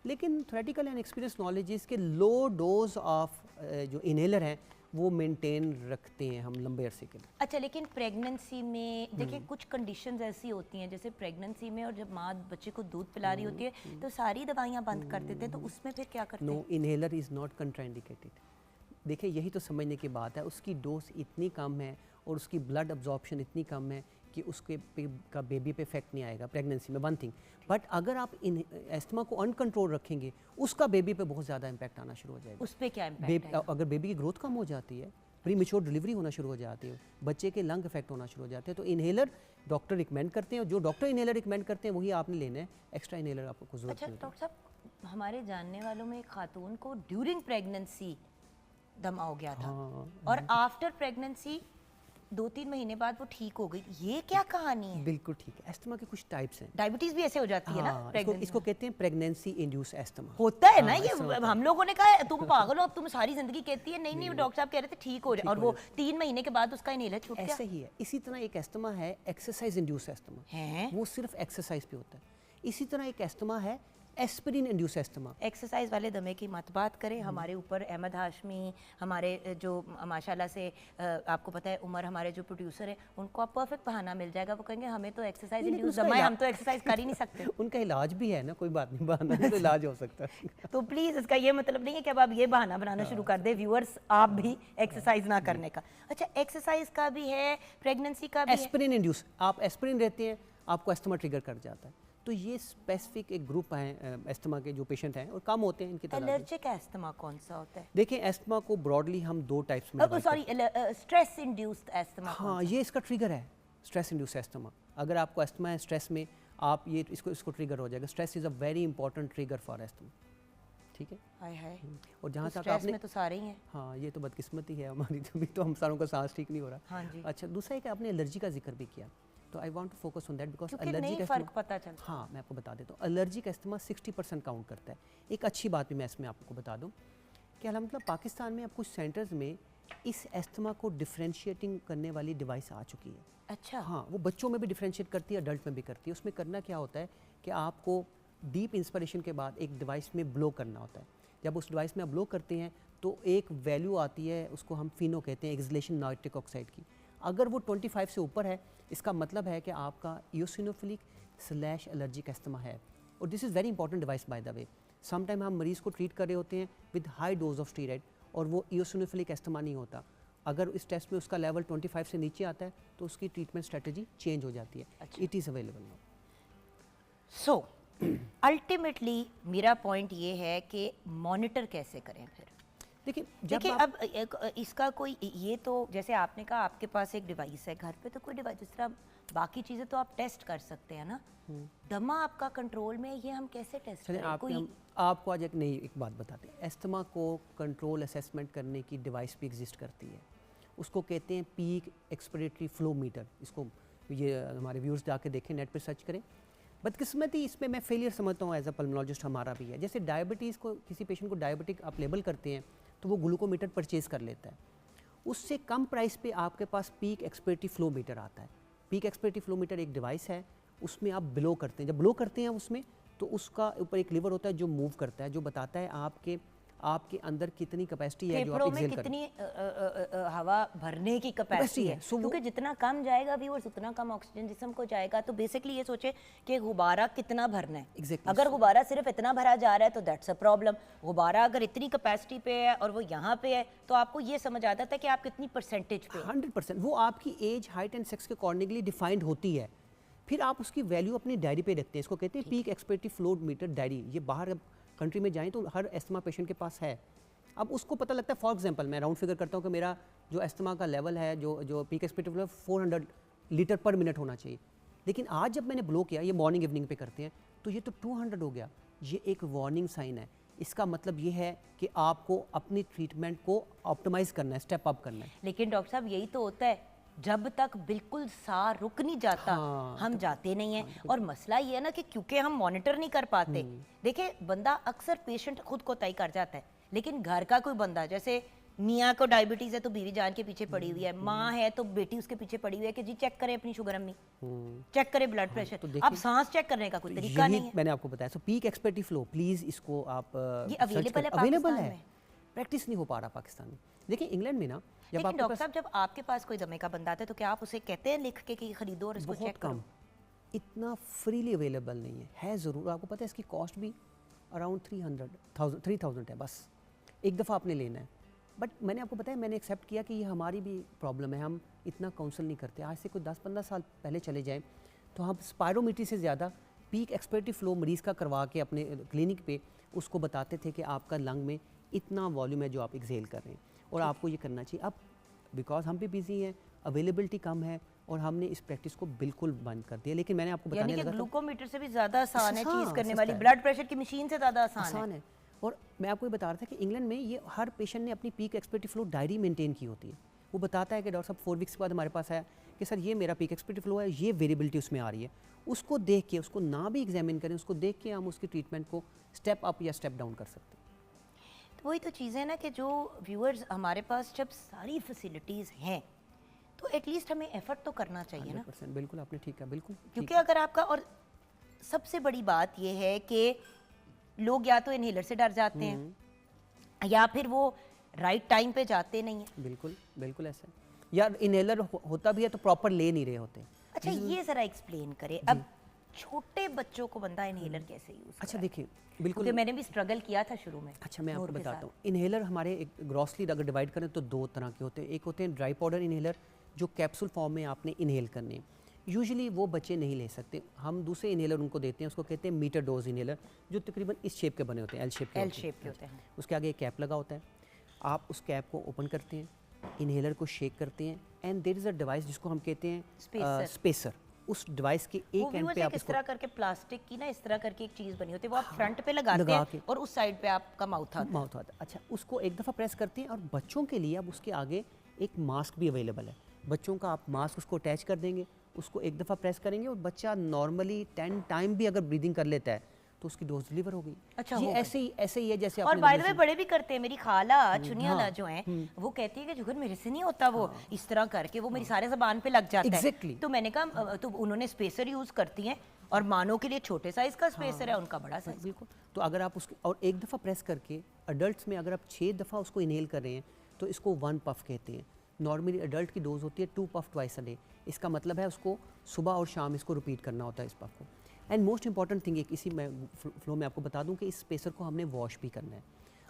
लेकिन theoretical and experience knowledge is के लो डोज ऑफ जो इनहेलर हैं वो मेंटेन रखते हैं हम लंबे अरसे के लिए। अच्छा, लेकिन प्रेगनेंसी में देखिए कुछ कंडीशंस ऐसी होती हैं, जैसे प्रेगनेंसी में और जब माँ बच्चे को दूध पिला रही होती है तो सारी दवाइयाँ बंद कर देते हैं, तो उसमें फिर क्या करते हैं? No, inhaler is not contraindicated. देखिए यही तो समझने की बात है, उसकी डोज इतनी कम है और उसकी ब्लड अब्जॉर्प्शन इतनी कम है कि उसके का बेबी पे इफेक्ट नहीं आएगा प्रेगनेंसी में, वन थिंग। बट अगर आप इन एस्थमा को अनकंट्रोल रखेंगे, उसका बेबी पे बहुत ज़्यादा इम्पैक्ट आना शुरू हो जाएगा। उस पर क्या इम्पैक्ट? अगर बेबी की ग्रोथ कम हो जाती है, प्री मेच्योर डिलीवरी होना शुरू हो जाती है, बच्चे के लंग इफेक्ट होना शुरू हो जाते हैं, तो इनहेलर डॉक्टर रिकमेंड करते हैं, और जो डॉक्टर इनहेलर रिकमेंड करते हैं वही आपने लेना है, एक्स्ट्रा इनहेलर आपको जरूरत अच्छा नहीं है। डॉक्टर साहब, हमारे जानने वालों में एक खातून को ड्यूरिंग प्रेगनेंसी दमा हो गया था, और आफ्टर प्रेगनेंसी 2-3 महीने बाद वो ठीक हो गई, ये क्या कहानी है? बिल्कुल ठीक है। एस्थमा के कुछ टाइप्स हैं। डायबिटीज भी ऐसे हो जाती है ना इसको कहते हैं प्रेगनेंसी इंड्यूस एस्थमा। होता है ना ये, हम लोगों ने कहा तुम पागल हो, अब तुम सारी जिंदगी कहती है नहीं डॉक्टर साहब कह रहे थे ठीक हो जाए, और वो 3 महीने के बाद उसका इनहेलर छूट गया। ऐसे ही है। इसी तरह एक एस्थमा है एक्सरसाइज इंड्यूस एस्थमा है, वो सिर्फ एक्सरसाइज पे होता है। इसी तरह एक एस्थमा है एस्पिरिन इंड्यूस एस्थमा। एक्सरसाइज वाले दमे की मत बात करें, हमारे ऊपर अहमद हाशमी, हमारे जो माशाल्लाह से आपको पता है उमर हमारे जो प्रोड्यूसर है, उनको आप परफेक्ट बहाना मिल जाएगा, वो कहेंगे हमें तो एक्सरसाइज इंड्यूस दमा है, हम तो एक्सरसाइज कर ही नहीं सकते। उनका इलाज भी है ना, कोई बात नहीं, बहाना नहीं तो इलाज हो सकता है। तो प्लीज़ इसका ये मतलब नहीं है कि अब आप ये बहाना बनाना शुरू कर दे व्यूअर्स, आप भी एक्सरसाइज ना करने का। अच्छा, एक्सरसाइज का भी है, प्रेगनेंसी का भी है। एस्पिरिन इंड्यूस, आप एस्पिरिन रहते हैं, आपको एस्थमा ट्रिगर कर जाता है, तो ये स्पेसिफिक एक ग्रुप हैं एस्थमा के जो पेशेंट हैं, और कम होते हैं इनकी तरह। एलर्जिक एस्थमा कौन सा होता है? देखिए एस्थमा को ब्रॉडली हम 2 टाइप्स में सॉरी, स्ट्रेस इंड्यूस्ड एस्थमा। हाँ, ये इसका ट्रिगर है, स्ट्रेस इंड्यूस एस्थमा। अगर आपको एस्थमा है स्ट्रेस में, आप ये इसको ट्रिगर हो जाएगा। Stress is a very important trigger for asthma, ठीक है। हाय हाय, और जहाँ तक स्ट्रेस आपने में तो सारे ही हैं। हाँ, ये तो बदकिस्मती है हमारी, तभी तो हम सारों का सांस ठीक नहीं हो रहा। हाँ जी। अच्छा, दूसरा एक आपने एलर्जी का जिक्र भी किया, तो I want to focus on that because क्योंकि एलर्जी नहीं फर्क पता चलता। हाँ, मैं आपको बता देता हूँ, एलर्जिक एस्थमा 60% काउंट करता है। एक अच्छी बात भी मैं इसमें आपको बता दूँ कि अलहमदिल्ला पाकिस्तान में अब कुछ सेंटर्स में इस एस्थमा को डिफ्रेंशिएटिंग करने वाली डिवाइस आ चुकी है। अच्छा। हाँ, वो बच्चों में भी डिफ्रेंशिएट करती है, अडल्ट में भी करती है। उसमें करना क्या होता है कि आपको डीप इंस्पिरेशन के बाद एक डिवाइस में ब्लो करना होता है। जब उस डिवाइस में आप ब्लो करते हैं तो एक वैल्यू आती है, उसको हम फिनो कहते हैं, एक्सलेशन नाइट्रिक ऑक्साइड की। अगर वो 25 से ऊपर है, इसका मतलब है कि आपका इयोसिनोफिलिक / एलर्जिक एस्थमा है। और this is very important device by the way. Sometime हम मरीज़ को ट्रीट कर रहे होते हैं with high dose of steroid, और वो इयोसिनोफिलिक एस्थमा नहीं होता। अगर इस टेस्ट में उसका लेवल 25 से नीचे आता है तो उसकी ट्रीटमेंट स्ट्रेटजी चेंज हो जाती है। It is available now. So ultimately मेरा पॉइंट ये है कि मॉनिटर कैसे करें फिर। देखिए अब इसका कोई ये तो जैसे आपने कहा आपके पास एक डिवाइस है, घर पे तो कोई डिवाइस, जिस तरह बाकी चीज़ें तो आप टेस्ट कर सकते हैं ना, दमा आपका कंट्रोल में, ये हम कैसे टेस्ट करें? आपको आज एक नई एक बात बताते हैं। एस्थमा को कंट्रोल असेसमेंट करने की डिवाइस भी एग्जिस्ट करती है, उसको कहते हैं पीक एक्सपिरेटरी फ्लो मीटर। इसको ये हमारे व्यूअर्स जाके देखें, नेट पर सर्च करें। बदकिस्मती इसमें मैं फेलियर समझता हूँ एज अ पल्मोलॉजिस्ट, हमारा भी है। जैसे डायबिटीज़ को, किसी पेशेंट को डायबिटिक आप लेबल करते हैं तो वो ग्लूकोमीटर परचेज़ कर लेता है, उससे कम प्राइस पे आपके पास पीक एक्सपिरेटरी फ्लो मीटर आता है। पीक एक्सपिरेटरी फ्लो मीटर एक डिवाइस है, उसमें आप ब्लो करते हैं। जब ब्लो करते हैं उसमें, तो उसका ऊपर एक लीवर होता है जो मूव करता है, जो बताता है आपके अंदर कितनी कैपेसिटी है, जो आप एक्सेल करें, कितनी हवा भरने की कैपेसिटी है। क्योंकि जितना कम जाएगा व्यूअर्स, उतना कम ऑक्सीजन जिस्म को जाएगा। तो बेसिकली ये सोचे कि गुब्बारा कितना भरना है। Exactly. अगर गुब्बारा सिर्फ इतना भरा जा रहा है तो दैट्स अ प्रॉब्लम। गुब्बारा अगर इतनी कैपेसिटी पे है और वो यहाँ पे है, तो आपको ये समझ आता है कि आप कितनी परसेंटेज पे। 100% वो आपकी एज, हाइट एंड सेक्स के अकॉर्डिंगली डिफाइंड होती है। फिर आप उसकी वैल्यू अपनी डायरी पे रखते हैं। इसको कहते हैं peak expiratory flow meter diary. ये बाहर कंट्री में जाएँ तो हर एस्थमा पेशेंट के पास है। अब उसको पता लगता है, फॉर एग्जांपल मैं राउंड फिगर करता हूँ कि मेरा जो एस्थमा का लेवल है, जो पीक एक्सपिरेटरी फ्लो 400 लीटर पर मिनट होना चाहिए, लेकिन आज जब मैंने ब्लो किया, ये मॉर्निंग इवनिंग पे करते हैं, तो ये तो 200 हो गया। ये एक वार्निंग साइन है। इसका मतलब ये है कि आपको अपनी ट्रीटमेंट को ऑप्टिमाइज़ करना है, स्टेप अप करना है। लेकिन डॉक्टर साहब यही तो होता है, जब तक बिल्कुल सा रुक नहीं जाता हम जाते नहीं हैं। और मसला ये है ना कि क्योंकि हम मॉनिटर नहीं कर पाते। देखिए बंदा अक्सर पेशेंट खुद को तय कर जाता है, लेकिन घर का कोई बंदा, जैसे मियाँ को डायबिटीज़ है तो बीवी जान के पीछे पड़ी हुई है, माँ है तो बेटी उसके पीछे पड़ी हुई है कि जी चेक करें अपनी शुगर अम्मी, चेक करें ब्लड प्रेशर। तो अब सांस चेक करने का कोई तरीका नहीं है। मैंने आपको बताया। सो पीक एक्सपिरेटरी फ्लो, प्लीज़ इसको आप ये अवेलेबल है, अवेलेबल है। प्रैक्टिस नहीं हो पा रहा पाकिस्तान में। देखिए इंग्लैंड में ना जब लेकिन डॉक्टर साहब जब आपके पास कोई दमे का बंदा आता है तो क्या आप उसे कहते हैं लिख के कि खरीदो और इसको चेक करो? इतना फ्रीली अवेलेबल नहीं है ज़रूर। आपको पता है इसकी कॉस्ट भी अराउंड 3,000 है, बस एक दफ़ा आपने लेना है। बट मैंने आपको बताया, मैंने एक्सेप्ट किया कि ये हमारी भी प्रॉब्लम है, हम इतना काउंसल नहीं करते। आज से कोई 10-15 साल पहले चले जाएँ तो हम स्पायरोमीट्री से ज़्यादा पीक एक्सपेक्टेड फ्लो मरीज़ का करवा के अपने क्लिनिक पे उसको बताते थे कि आपका लंग में इतना वॉल्यूम है जो आप एक्सेल कर रहे हैं और आपको ये करना चाहिए। अब बिकॉज हम भी बिजी हैं, अवेलेबिलिटी कम है और हमने इस प्रैक्टिस को बिल्कुल बंद कर दिया। लेकिन मैंने आपको बताने लगा ग्लूकोमीटर से भी ज़्यादा आसान है चीज़ करने वाली, ब्लड प्रेशर की मशीन से ज़्यादा आसान है। और मैं आपको ये बता रहा था कि इंग्लैंड में ये हर पेशेंट ने अपनी peak expected flow diary maintain की होती है। वो बताता है कि डॉक्टर साहब 4 वीक्स के बाद हमारे पास आया कि सर ये मेरा पीक एक्सपेक्टेड फ्लो है, ये वेरिएबिलिटी उसमें आ रही है। उसको देख के, उसको ना भी एग्जामिन करें, उसको देख के हम उसकी ट्रीटमेंट को स्टेप अप या स्टेप डाउन कर सकते हैं। तो वही तो चीज़ है ना कि जो व्यूअर्स हमारे पास जब सारी फैसिलिटीज़ हैं तो एटलीस्ट हमें एफर्ट तो करना चाहिए ना। 100% बिल्कुल आपने ठीक है, बिल्कुल। क्योंकि अगर आपका, और सबसे बड़ी बात ये है कि लोग या तो इनहेलर से डर जाते हैं या फिर वो राइट टाइम पे जाते नहीं हैं। बिल्कुल बिल्कुल ऐसा है, या इनहेलर होता भी है तो प्रॉपर ले नहीं रहे होते। अच्छा ये ज़रा एक्सप्लेन करें, अब छोटे बच्चों को बंदा इनहेलर कैसे यूज़? अच्छा देखिए, बिल्कुल मैंने भी स्ट्रगल किया था शुरू में। अच्छा मैं आपको बताता हूँ। इनहेलर हमारे एक ग्रॉसली अगर डिवाइड करें तो 2 तरह के होते हैं। एक होते हैं ड्राई पाउडर इनहेलर जो कैप्सूल फॉर्म में आपने इनहेल करने हैं। यूजुअली वो बच्चे नहीं ले सकते, हम दूसरे इनहेलर उनको देते हैं, उसको कहते हैं मीटर डोज इनहेलर, जो तकरीबन इस शेप के बने होते हैं, एल शेप के होते हैं। उसके आगे एक कैप लगा होता है, आप उस कैप को ओपन करते हैं, इनहेलर को शेक करते हैं and there is a device जिसको हम कहते हैं स्पेसर। उस डिवाइस के एक एंड पे आप इस तरह करके प्लास्टिक की ना इस तरह करके एक चीज़ बनी होती है, वो आप फ्रंट पे लगाते हैं और उस साइड पे आपका माउथ आता है। अच्छा उसको एक दफ़ा प्रेस करते हैं और बच्चों के लिए अब उसके आगे एक मास्क भी अवेलेबल है। बच्चों का आप मास्क उसको अटैच कर देंगे, उसको एक दफ़ा प्रेस करेंगे और बच्चा नॉर्मली 10 टाइम भी अगर ब्रीदिंग कर लेता है तो उसकी डोज डिलीवर हो गई। अच्छा ये ऐसे ही है जैसे और बाय द वे बड़े भी करते हैं। मेरी खाला चुनियाला जो हैं वो कहती है कि जुगर मेरे से नहीं होता, वो इस तरह करके वो मेरी सारे ज़बान पे लग जाता है। तो मैंने कहा तो उन्होंने स्पेसर यूज़ करती हैं और मानों के लिए छोटे साइज़ का स्पेसर है, उनका बड़ा साइज़। बिल्कुल। तो अगर आप उसके और एक दफ़ा प्रेस करके अडल्ट में अगर आप 6 दफ़ा उसको इनहेल कर रहे हैं तो इसको 1 पफ कहते हैं। नॉर्मली अडल्ट की डोज होती है 2 पफ ट्वाइस अ डे। इसका मतलब है उसको सुबह और शाम इसको रिपीट करना होता है इस पफ को। एंड मोस्ट इंपॉर्टेंट थिंग एक इसी में फ्लो में आपको बता दूं कि इस स्पेसर को हमने वॉश भी करना है।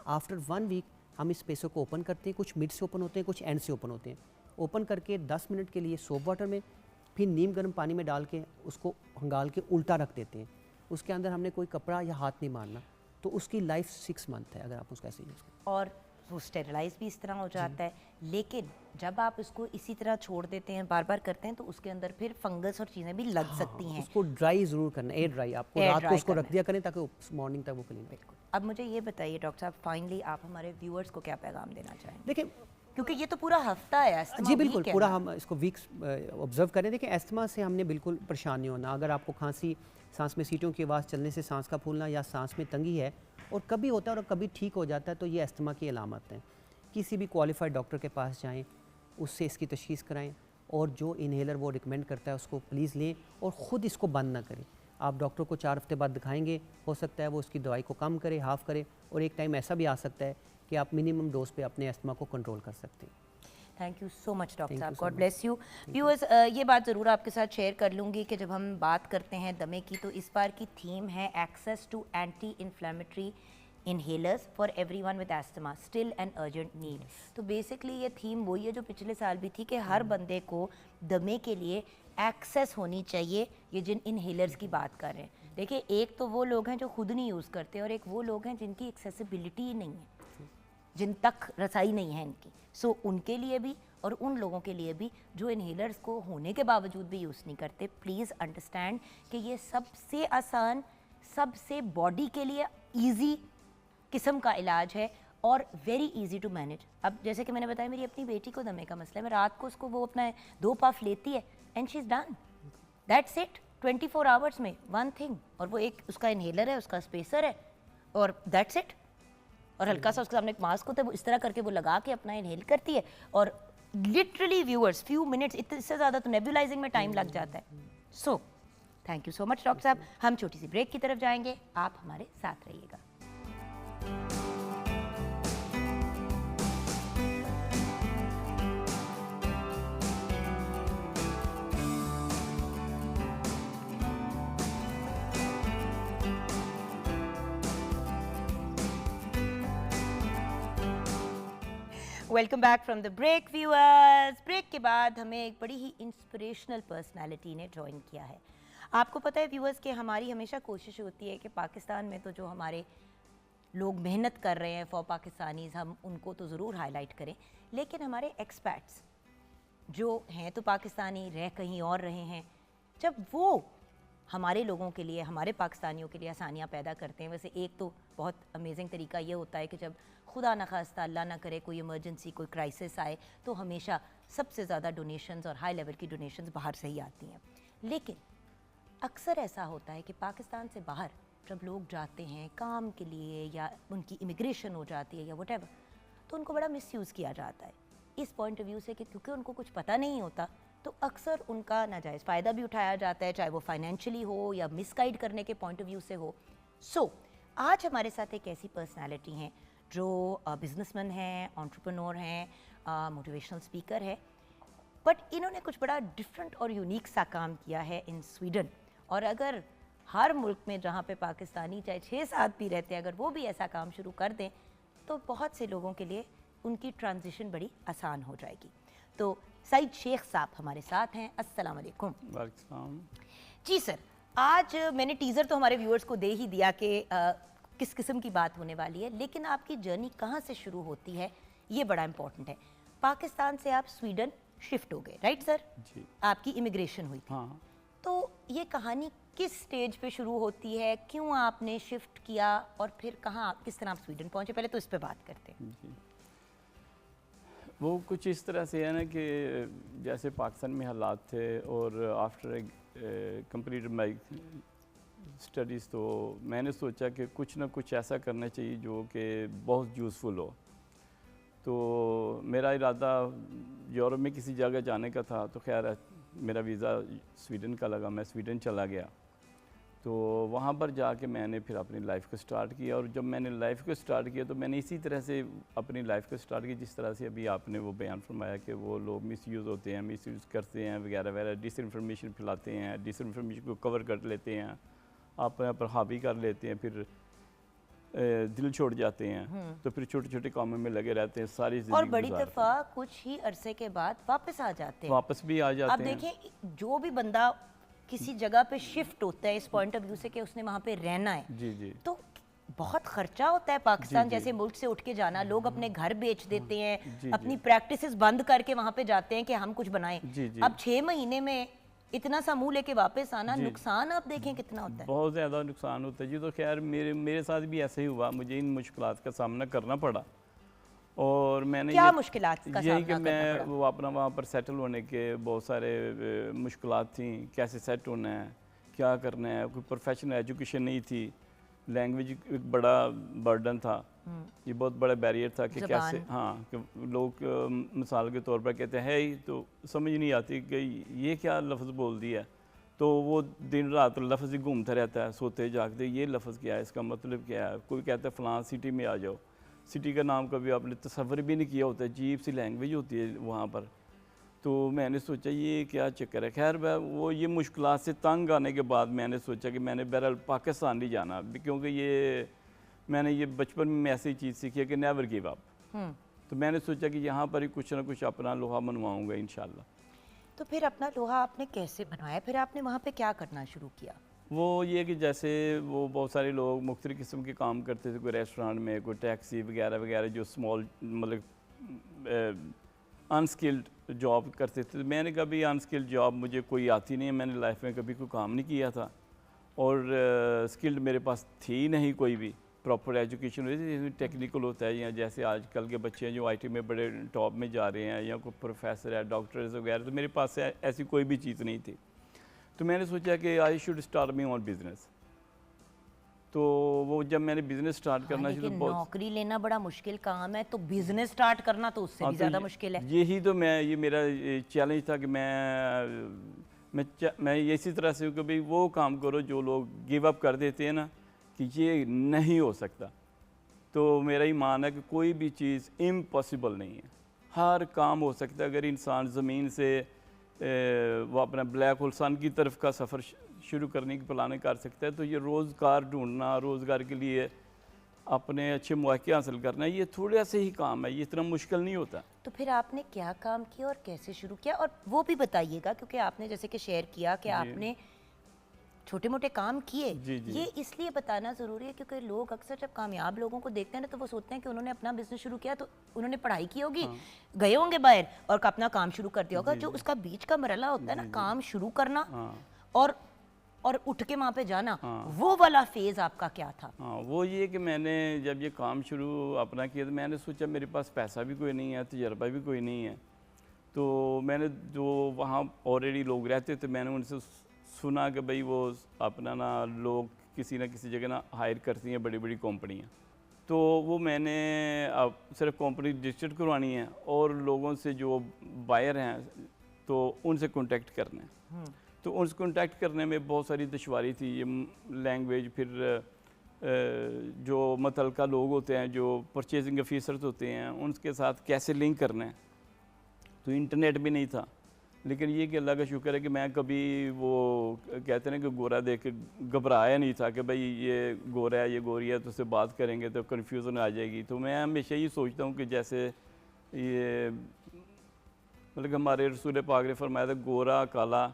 आफ्टर 1 वीक हम इस स्पेसर को ओपन करते हैं, कुछ मिड से ओपन होते हैं, कुछ एंड से ओपन होते हैं। ओपन करके 10 मिनट के लिए सोप वाटर में, फिर नीम गर्म पानी में डाल के उसको हंगाल के उल्टा रख देते हैं। उसके अंदर हमने कोई कपड़ा या हाथ नहीं मारना, तो उसकी लाइफ 6 मंथ है अगर आप उसका ऐसे यूज़ करें। और वो स्टेरलाइज भी इस तरह हो जाता है। लेकिन जब आप इसको इसी तरह छोड़ देते हैं, बार बार करते हैं, तो उसके अंदर फिर फंगस और चीज़ें भी लग सकती हैं। उसको ड्राई ज़रूर करना है, एयर ड्राई। आपको रात को उसको रख दिया करें ताकि मॉर्निंग तक वो क्लीन। बिल्कुल। अब मुझे ये बताइए डॉक्टर साहब, फाइनली आप हमारे व्यूअर्स को क्या पैगाम देना चाहेंगे? देखिए, क्योंकि ये तो पूरा हफ्ता है जी बिल्कुल पूरा हम इसको वीक्स ऑब्जर्व करें। देखिए एस्थमा से हमने बिल्कुल परेशान नहीं होना। अगर आपको खांसी, सांस में सीटों की आवाज़, चलने से सांस का फूलना या सांस में तंगी है और कभी होता है और कभी ठीक हो जाता है, तो ये एस्थमा की अलामत है। किसी भी क्वालिफाइड डॉक्टर के पास जाएं, उससे इसकी तशखीस कराएं और जो इनहेलर वो रिकमेंड करता है उसको प्लीज़ लें और ख़ुद इसको बंद ना करें। आप डॉक्टर को 4 हफ्ते बाद दिखाएंगे, हो सकता है वो उसकी दवाई को कम करे, हाफ़ करे, और एक टाइम ऐसा भी आ सकता है कि आप मिनिमम डोज पे अपने एस्थमा को कंट्रोल कर सकते हैं। Thank you so much doctor साहब, गॉड ब्लेस यू। व्यूअर्स, ये बात ज़रूर आपके साथ शेयर कर लूँगी कि जब हम बात करते हैं दमे की तो इस बार की थीम है access to anti inflammatory inhalers for everyone with asthma still and urgent need. तो बेसिकली ये थीम वही है जो पिछले साल भी थी कि हर बंदे को दमे के लिए एक्सेस होनी चाहिए। ये जिन इनहेलर्स की बात कर रहे हैं, देखिए एक तो वो लोग हैं जो खुद नहीं यूज़ करते और एक वो लोग हैं जिनकी एक्सेसिबिलिटी ही नहीं है, जिन तक रसाई नहीं है इनकी। सो उनके लिए भी और उन लोगों के लिए भी जो इनहेलर्स को होने के बावजूद भी यूज़ नहीं करते, प्लीज़ अंडरस्टैंड कि ये सबसे आसान, सबसे बॉडी के लिए ईजी किस्म का इलाज है और वेरी इजी टू मैनेज। अब जैसे कि मैंने बताया, मेरी अपनी बेटी को दमे का मसला है, मैं रात को उसको वो अपना 2 पफ लेती है and she is done, that's it, 24 hours में 1 थिंग। और वो एक उसका इनहेलर है, उसका स्पेसर है और दैट्स इट। और हल्का सा उसके सामने एक मास्क होता है, वो इस तरह करके वो लगा के अपना इनहेल करती है और लिटरली व्यूअर्स फ्यू मिनट्स, इससे ज़्यादा तो नेबुलाइजिंग में टाइम लग जाता है। So thank you so much doctor साहब। हम छोटी सी ब्रेक की तरफ जाएंगे, आप हमारे साथ रहिएगा। Welcome back from the break viewers. ब्रेक के बाद हमें एक बड़ी ही इंस्पिरेशनल पर्सनालिटी ने ज्वाइन किया है। आपको पता है व्यूअर्स कि हमारी हमेशा कोशिश होती है कि पाकिस्तान में तो जो हमारे लोग मेहनत कर रहे हैं फॉर पाकिस्तानीज़, हम उनको तो ज़रूर हाईलाइट करें, लेकिन हमारे एक्सपैट्स जो हैं तो पाकिस्तानी रह कहीं और रहे हैं, जब वो हमारे लोगों के लिए, हमारे पाकिस्तानियों के लिए आसानियाँ पैदा करते हैं। वैसे एक तो बहुत अमेजिंग तरीका ये होता है कि जब खुदा न खास्ता अल्लाह ना करे कोई इमरजेंसी, कोई क्राइसिस आए, तो हमेशा सबसे ज़्यादा डोनेशंस और हाई लेवल की डोनेशंस बाहर से ही आती हैं। लेकिन अक्सर ऐसा होता है कि पाकिस्तान से बाहर जब लोग जाते हैं काम के लिए या उनकी इमिग्रेशन हो जाती है या व्हाटएवर, तो उनको बड़ा मिसयूज़ किया जाता है इस पॉइंट ऑफ व्यू से कि क्योंकि उनको कुछ पता नहीं होता, तो अक्सर उनका नाजायज़ फ़ायदा भी उठाया जाता है, चाहे वो फाइनेंशियली हो या मिसगाइड करने के पॉइंट ऑफ व्यू से हो। सो आज हमारे साथ एक ऐसी पर्सनालिटी हैं जो बिजनेसमैन हैं, एंटरप्रेन्योर हैं, मोटिवेशनल स्पीकर है, बट इन्होंने कुछ बड़ा डिफरेंट और यूनिक सा काम किया है इन स्वीडन। और अगर हर मुल्क में जहाँ पे पाकिस्तानी चाहे 6-7 भी रहते हैं, अगर वो भी ऐसा काम शुरू कर दें तो बहुत से लोगों के लिए उनकी ट्रांजिशन बड़ी आसान हो जाएगी। तो सईद शेख साहब हमारे साथ हैं। अस्सलाम वालेकुम। वालेकुम जी सर, आज मैंने टीज़र तो हमारे व्यूअर्स को दे ही दिया कि किस किस्म की बात होने वाली है, लेकिन आपकी जर्नी कहाँ से शुरू होती है ये बड़ा इंपॉर्टेंट है। पाकिस्तान से आप स्वीडन शिफ्ट हो गए, राइट सर? जी आपकी इमिग्रेशन हुई थी। हाँ। तो ये कहानी किस स्टेज पे शुरू होती है, क्यों आपने शिफ्ट किया और फिर कहाँ, किस तरह आप स्वीडन पहुँचे, पहले तो इस पे बात करते हैं। जी, वो कुछ इस तरह से है ना कि जैसे पाकिस्तान में हालात थे और आफ्टर कंप्लीट माई स्टडीज़ तो मैंने सोचा कि कुछ ना कुछ ऐसा करना चाहिए जो कि बहुत यूज़फुल हो। तो मेरा इरादा यूरोप में किसी जगह जाने का था, तो खैर मेरा वीज़ा स्वीडन का लगा, मैं स्वीडन चला गया। तो वहाँ पर जाके मैंने फिर अपनी लाइफ को स्टार्ट किया, और जब मैंने लाइफ को स्टार्ट किया तो मैंने इसी तरह से अपनी लाइफ को स्टार्ट किया जिस तरह से अभी आपने वो बयान फरमाया कि वो लोग मिसयूज़ होते हैं, मिसयूज़ करते हैं वगैरह वगैरह, डिस इन्फॉर्मेशन फैलाते हैं, डिस इन्फॉर्मेशन को कवर कर लेते हैं, अपने पर हावी कर लेते हैं, फिर दिल छोड़ जाते हैं, तो फिर छोटे छोटे कामों में लगे रहते हैं सारी ज़िंदगी। और बड़ी दफ़ा कुछ ही अरसे के बाद वापस आ जाते हैं। वापस भी आ जाते अब हैं। देखें, जो भी बंदा किसी जगह पे शिफ्ट होता है इस पॉइंट ऑफ व्यू से कि उसने वहाँ पे रहना है, जी जी, तो बहुत खर्चा होता है। पाकिस्तान जी, जी। जैसे मुल्क से उठ के जाना, लोग अपने घर बेच देते हैं, जी, अपनी जी। प्रैक्टिसेस बंद करके वहाँ पे जाते हैं कि हम कुछ बनाएं। जी, जी। अब 6 महीने में इतना सा मुंह लेके वापस आना, जी। नुकसान आप देखें कितना होता है। बहुत ज़्यादा नुकसान होता है जी। तो खैर मेरे साथ भी ऐसे ही हुआ, मुझे इन मुश्किलात का सामना करना पड़ा। और मैंने क्या मुश्किलात का यही सामना कि करना मैं पड़ा? वो अपना वहाँ पर सेटल होने के बहुत सारे मुश्किलात थी, कैसे सेट होना है, क्या करना है, कोई प्रोफेशनल एजुकेशन नहीं थी, लैंग्वेज एक बड़ा बर्डन था, ये बहुत बड़ा बैरियर था कि कैसे, हाँ, कि लोग मिसाल के तौर पर कहते हैं ही तो समझ नहीं आती कि ये क्या लफ्ज़ बोल दिया है, तो वो दिन रात लफ्ज़ ही घूमता रहता है, सोते जागते ये लफ्ज़ क्या है, इसका मतलब क्या है। कोई कहता है फ़लाँ सिटी में आ जाओ, सिटी का नाम कभी आपने तसव्वुर भी नहीं किया होता है, अजीब सी लैंग्वेज होती है वहाँ पर। तो मैंने सोचा ये क्या चक्कर है। खैर वो ये मुश्किलात से तंग आने के बाद मैंने सोचा कि मैंने बहरहाल पाकिस्तान नहीं जाना, क्योंकि मैंने ये बचपन में ऐसी चीज़ सीखी है कि नेवर गिव अप। तो मैंने सोचा कि यहाँ पर ही कुछ ना कुछ अपना लोहा मनवाऊँगा इंशाल्लाह। तो फिर अपना लोहा आपने कैसे बनवाया, फिर आपने वहाँ पे क्या करना शुरू किया? वो ये कि जैसे वो बहुत सारे लोग मुख्तलिफ़ किस्म के काम करते थे, कोई रेस्टोरेंट में, कोई टैक्सी वगैरह वगैरह, जो स्मॉल मतलब अनस्किल्ड जॉब करते थे। मैंने कभी अनस्किल्ड जॉब मुझे कोई आती नहीं है, मैंने लाइफ में कभी कोई काम नहीं किया था, और स्किल्ड मेरे पास थी नहीं कोई भी। प्रॉपर एजुकेशन होती, टेक्निकल होता है, या जैसे आजकल के बच्चे हैं जो आईटी में बड़े टॉप में जा रहे हैं, या कोई प्रोफेसर है, डॉक्टर्स वगैरह, तो मेरे पास ऐसी कोई भी चीज़ नहीं थी। तो मैंने सोचा कि I should start my own business. तो वो जब मैंने बिजनेस स्टार्ट करना शुरू, नौकरी लेना बड़ा मुश्किल काम है, तो बिजनेस स्टार्ट करना तो उससे भी ज़्यादा मुश्किल है। यही तो ये मेरा चैलेंज था कि मैं इसी तरह से कि भाई वो काम करो जो लोग गिव अप कर देते हैं ना, कि ये नहीं हो सकता। तो मेरा ईमान है कि कोई भी चीज़ इम्पॉसिबल नहीं है, हर काम हो सकता है। अगर इंसान ज़मीन से वो अपना ब्लैक होल सन की तरफ का सफ़र शुरू करने की प्लानिंग कर सकता है, तो ये रोज़गार ढूंढना, रोज़गार के लिए अपने अच्छे मौके हासिल करना है, ये थोड़ा से ही काम है, ये इतना मुश्किल नहीं होता। तो फिर आपने क्या काम किया और कैसे शुरू किया, और वो भी बताइएगा, क्योंकि आपने जैसे कि शेयर किया कि आपने छोटे मोटे काम किए। ये इसलिए बताना ज़रूरी है क्योंकि लोग अक्सर जब कामयाब लोगों को देखते हैं ना तो वो सोचते हैं कि उन्होंने अपना बिजनेस शुरू किया तो उन्होंने पढ़ाई की होगी, गए होंगे बाहर और अपना काम शुरू कर दिया होगा। जो उसका बीच का मरहला होता है ना, काम शुरू करना और उठ के वहाँ पे जाना, वो वाला फेज़ आपका क्या था? हाँ, वो ये कि मैंने जब ये काम शुरू अपना किया तो मैंने सोचा मेरे पास पैसा भी कोई नहीं है, तजर्बा भी कोई नहीं है, तो मैंने जो वहाँ ऑलरेडी लोग रहते थे मैंने उनसे सुना कि भाई वो अपना ना लोग किसी ना किसी जगह ना हायर करती हैं बड़ी बड़ी कंपनियाँ, तो वो मैंने अब सिर्फ कंपनी रजिस्टर्ड करवानी है और लोगों से जो बायर हैं तो उनसे कांटेक्ट करना है। तो उनसे कांटेक्ट करने में बहुत सारी दुश्वारी थी, ये लैंग्वेज, फिर जो मुतल्लिका लोग होते हैं, जो परचेजिंग ऑफिसर्स होते हैं, उनके साथ कैसे लिंक करना है। तो इंटरनेट भी नहीं था, लेकिन ये कि अल्लाह का शुक्र है कि मैं कभी वो कहते हैं कि गोरा देख के घबराया नहीं था कि भाई ये गोरा है, ये गोरी है, तो उससे बात करेंगे तो कन्फ्यूज़न आ जाएगी। तो मैं हमेशा ये सोचता हूँ कि जैसे ये मतलब कि हमारे रसूल पाक ने फरमाया था गोरा काला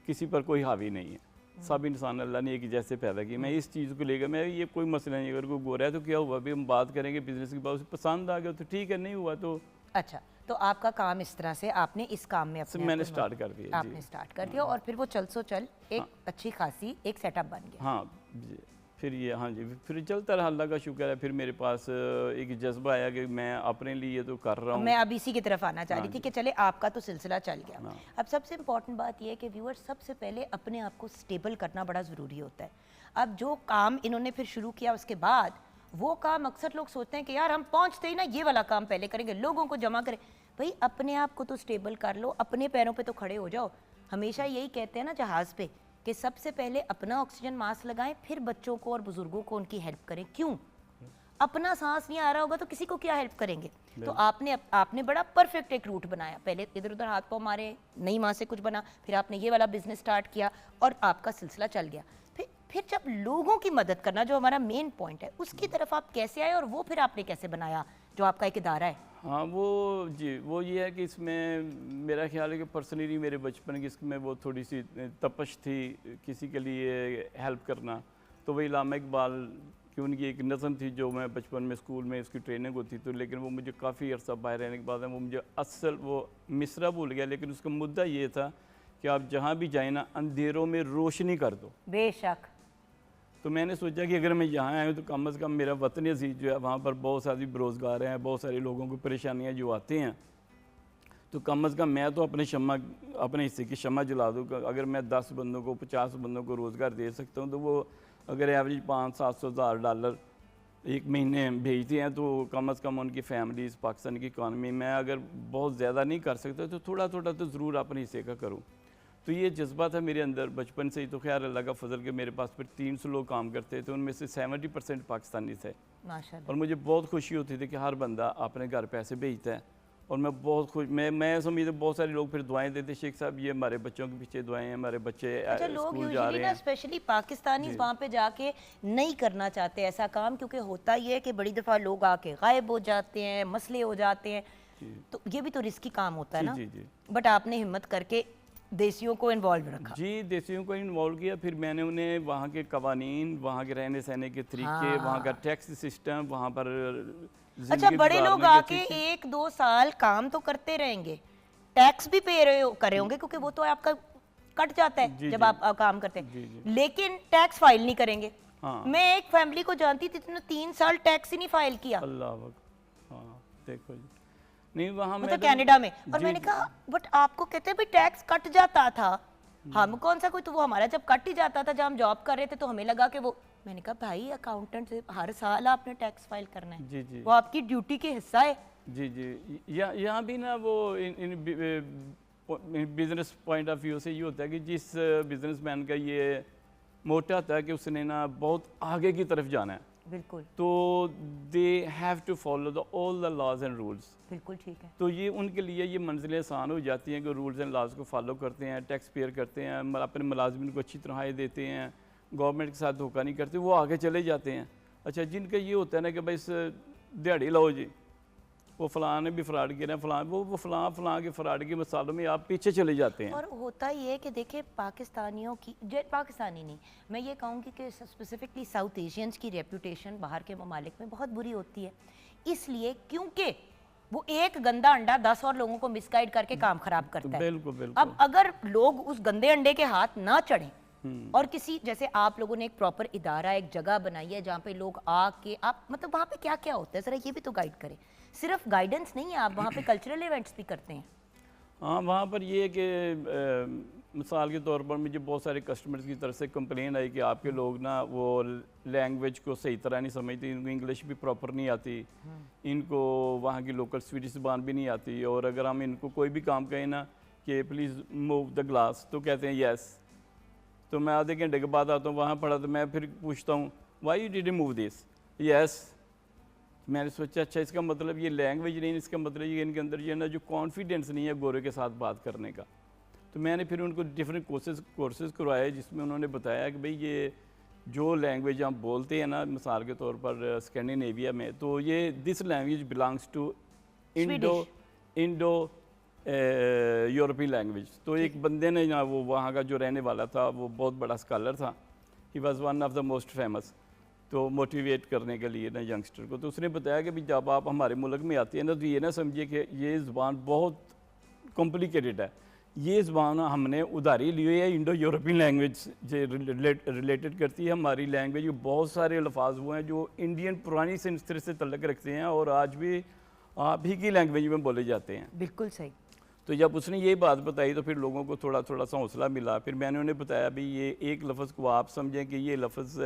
किसी पर कोई हावी नहीं है, सब इंसान अल्लाह ने एक जैसे पैदा किए। मैं इस चीज़ को लेकर मैं ये कोई मसला नहीं, अगर कोई गोरा है तो क्या हुआ, अभी हम बात करेंगे बिजनेस की बात, उसे पसंद आ गया तो ठीक है, नहीं हुआ तो। अच्छा, तो आपका काम इस तरह से आपने इस काम में अपने मैंने स्टार्ट कर दिया, आपने स्टार्ट कर दिया और फिर वो चल सो चल एक अच्छी खासी एक सेटअप बन गया। हाँ जी, फिर ये हाँ जी फिर चलता रहा, अल्लाह का शुक्र है। फिर मेरे पास एक जज्बा आया कि मैं अपने लिए तो कर रहा हूँ। मैं अब इसी की तरफ आना चाह रही थी कि चले आपका तो सिलसिला चल गया। अब सबसे इम्पॉर्टेंट बात यह है कि व्यूअर्स सबसे पहले अपने आप को स्टेबल करना बड़ा ज़रूरी होता है। अब जो काम इन्होंने फिर शुरू किया उसके बाद वो काम अक्सर लोग सोचते हैं कि यार हम पहुँचते ही ना ये वाला काम पहले करेंगे, लोगों को जमा करें। भाई अपने आप को तो स्टेबल कर लो, अपने पैरों पे तो खड़े हो जाओ। हमेशा यही कहते हैं ना जहाज़ पे कि सबसे पहले अपना ऑक्सीजन मास्क लगाएं, फिर बच्चों को और बुजुर्गों को उनकी हेल्प करें। क्यों? अपना सांस नहीं आ रहा होगा तो किसी को क्या हेल्प करेंगे? तो आपने बड़ा परफेक्ट एक रूट बनाया। पहले इधर उधर हाथ पाँव मारे, नहीं वहाँ से कुछ बना, फिर आपने ये वाला बिजनेस स्टार्ट किया और आपका सिलसिला चल गया। फिर जब लोगों की मदद करना जो हमारा मेन पॉइंट है, उसकी तरफ आप कैसे आए और वो फिर आपने कैसे बनाया जो आपका एक इदारा है? हाँ वो जी, वो ये है कि इसमें मेरा ख्याल है कि पर्सनली मेरे बचपन की इसमें वो थोड़ी सी तपश थी किसी के लिए हेल्प करना। तो वही इल्लामा इकबाल की उनकी एक नज़म थी जो मैं बचपन में स्कूल में इसकी ट्रेनिंग होती, तो लेकिन वो मुझे काफ़ी अर्सा बाहर रहने के बाद वो मुझे असल वो मिसरा भूल गया, लेकिन उसका मुद्दा ये था कि आप जहाँ भी जाए ना अंधेरों में रोशनी कर दो। बेशक। तो मैंने सोचा कि अगर मैं यहाँ आया हूँ तो कम से कम मेरा वतन अज़ीज़ जो है वहाँ पर बहुत सारी बेरोज़गार हैं, बहुत सारे लोगों को परेशानियाँ जो आती हैं, तो कम से कम मैं तो अपने हिस्से की शम्मा जला दूँ। अगर मैं 10 बंदों को 50 बंदों को रोज़गार दे सकता हूँ तो वो अगर एवरेज 500-700 हज़ार डॉलर एक महीने भेजते हैं तो कम से कम उनकी फैमिलीज़ पाकिस्तान की इकानमी में अगर बहुत ज़्यादा नहीं कर सकता तो थोड़ा थोड़ा तो ज़रूर अपने हिस्से का करूँ। तो ये जज्बा था मेरे अंदर बचपन से ही। तो खैर अल्लाह का फजल के मेरे पास फिर 300 लोग काम करते थे, उनमें से 70% पाकिस्तानी थे माशाल्लाह। और मुझे बहुत खुशी होती थी कि हर बंदा अपने घर पैसे भेजता है और मैं बहुत खुश मैं समझता बहुत सारे लोग फिर दुआएं देते, शेख साहब ये हमारे बच्चों के पीछे दुआएं हैं, हमारे बच्चे स्कूल जा रहे हैं। स्पेशली पाकिस्तानी वहाँ पे जाके नहीं करना चाहते ऐसा काम, क्योंकि होता ये है कि बड़ी दफ़ा लोग आके गायब हो जाते हैं, मसले हो जाते हैं, तो ये भी तो रिस्की काम होता है ना। बट आपने हिम्मत करके देसियों को इन्वॉल्व रखा। जी, देसियों को इन्वॉल्व किया। फिर मैंने उन्हें वहाँ के कवानीन, वहाँ के रहने सहने के तरीके, वहाँ का टैक्स सिस्टम, वहाँ पर अच्छा बड़े लोग आके 1-2 साल काम तो करते रहेंगे, टैक्स भी पे कर रहे होंगे क्योंकि वो तो आपका कट जाता है जब आप काम करते हैं, लेकिन टैक्स फाइल नहीं करेंगे। मैं एक फैमिली को जानती थी जिन्होंने 3 साल टैक्स ही नहीं फाइल किया। अल्लाह, हाँ देखो जी, नहीं वहाँ मतलब कनाडा में। और मैंने कहा बट आपको कहते हैं भाई टैक्स कट जाता था, हम कौन सा कोई, तो वो हमारा जब कट ही जाता था जब हम जॉब कर रहे थे तो हमें लगा कि वो, मैंने कहा भाई अकाउंटेंट से हर साल आपने टैक्स फाइल करना है। जी जी, वो आपकी ड्यूटी के हिस्सा है। जी जी, यहाँ भी ना वो बिजनेस पॉइंट ऑफ व्यू से ये होता है कि जिस बिजनेसमैन का ये मोटा होता है कि उसने ना बहुत आगे की तरफ जाना है, बिल्कुल, तो they have to follow the all the laws and rules. बिल्कुल ठीक है। तो ये उनके लिए ये मंजिलें आसान हो जाती हैं कि रूल्स एंड लॉज को फॉलो करते हैं, टैक्स पेयर करते हैं, अपने मुलाजमिन को अच्छी तनख्वाही देते हैं, गवर्नमेंट के साथ धोखा नहीं करते, वो आगे चले जाते हैं। अच्छा, जिनका ये होता है ना कि भाई दिहाड़ी लाओ जी, वो फलां ने भी फ्रॉड किया, फलां वो फलां के फ्रॉड के मसालों में आप पीछे चले जाते हैं। और होता ये है कि देखिए पाकिस्तानियों की, पाकिस्तानी नहीं, मैं ये कहूँगी कि स्पेसिफिकली साउथ एशियंस की रेपुटेशन बाहर के ममालिक में बहुत बुरी होती है, इसलिए क्योंकि वो एक गंदा अंडा 10 और लोगों को मिसगाइड करके काम खराब करता है। बिल्कुल बिल्कुल। अब अगर लोग उस गंदे अंडे के हाथ ना चढ़ें और किसी, जैसे आप लोगों ने एक प्रॉपर इदारा, एक जगह बनाई है जहाँ पे लोग आके, आप मतलब वहाँ पे क्या क्या होता है ज़रा ये भी तो गाइड करें। सिर्फ गाइडेंस नहीं है, आप वहाँ पे कल्चरल इवेंट्स भी करते हैं। हाँ, वहाँ पर ये है कि मिसाल के तौर पर मुझे बहुत सारे कस्टमर्स की तरफ से कंप्लेन आई कि आपके लोग ना वो लैंग्वेज को सही तरह नहीं समझते, इनको इंग्लिश भी प्रॉपर नहीं आती, इनको वहाँ की लोकल स्वीडिश ज़बान भी नहीं आती, और अगर हम इनको कोई भी काम कहें ना कि प्लीज़ मूव द ग्लास तो कहते हैं यस। तो मैं आधे घंटे के बाद आता हूँ वहाँ पढ़ा, तो मैं फिर पूछता हूँ why you didn't move this, yes. मैंने सोचा अच्छा इसका मतलब ये लैंग्वेज नहीं, इसका मतलब ये इनके अंदर ये ना जो कॉन्फिडेंस नहीं है गोरे के साथ बात करने का। तो मैंने फिर उनको डिफरेंट कोर्सेज करवाए जिसमें उन्होंने बताया कि भाई ये जो लैंग्वेज हम बोलते हैं ना, मिसाल के तौर पर स्कैंडिनेविया में, तो ये this language belongs to Indo European language. तो एक बंदे ने ना, वो वहाँ का जो रहने वाला था, वो बहुत बड़ा स्कॉलर था, he was one of the most famous, तो मोटिवेट करने के लिए ना यंगस्टर को, तो उसने बताया कि भाई जब आप हमारे मुल्क में आती है ना, तो ये ना समझिए कि ये ज़बान बहुत कॉम्प्लिकेटेड है। ये ज़बान हमने उधारी ली हुई है, इंडो यूरोपियन लैंग्वेज से रिलेटेड करती है। हमारी लैंग्वेज के बहुत सारे अल्फाज वो हैं जो इंडियन पुरानी संस्कृति से तल्लक रखते हैं और आज भी आप ही की लैंग्वेज में बोले जाते हैं। बिल्कुल सही। तो जब उसने ये बात बताई तो फिर लोगों को थोड़ा थोड़ा सा हौसला मिला। फिर मैंने उन्हें बताया भी ये एक लफ्ज़ को आप समझें कि ये लफ्ज़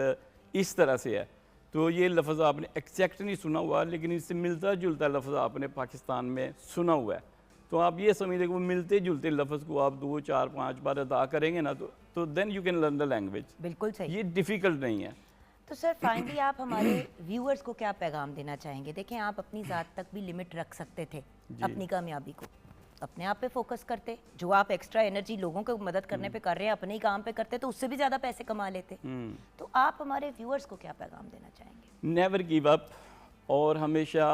इस तरह से है, तो ये लफ्ज़ आपने एक्जैक्ट नहीं सुना हुआ, लेकिन इससे मिलता जुलता लफ्ज़ आपने पाकिस्तान में सुना हुआ है। तो आप ये समझ लें कि वो मिलते जुलते लफ्ज़ को आप 2, 4, 5 बार अदा करेंगे ना, तो then you can learn the language. बिल्कुल सही। ये डिफ़िकल्ट नहीं है। तो सर फाइनली आप हमारे व्यूअर्स को क्या पैगाम देना चाहेंगे? देखें, आप अपनी ज़ात तक भी लिमिट रख सकते थे अपनी कामयाबी को, अपने आप पे फोकस करते, जो आप एक्स्ट्रा एनर्जी लोगों को मदद करने पे कर रहे हैं अपने ही काम पे करते, तो उससे भी ज़्यादा पैसे कमा लेते। तो आप हमारे व्यूअर्स को क्या पैगाम देना चाहेंगे? नेवर गिव अप, और हमेशा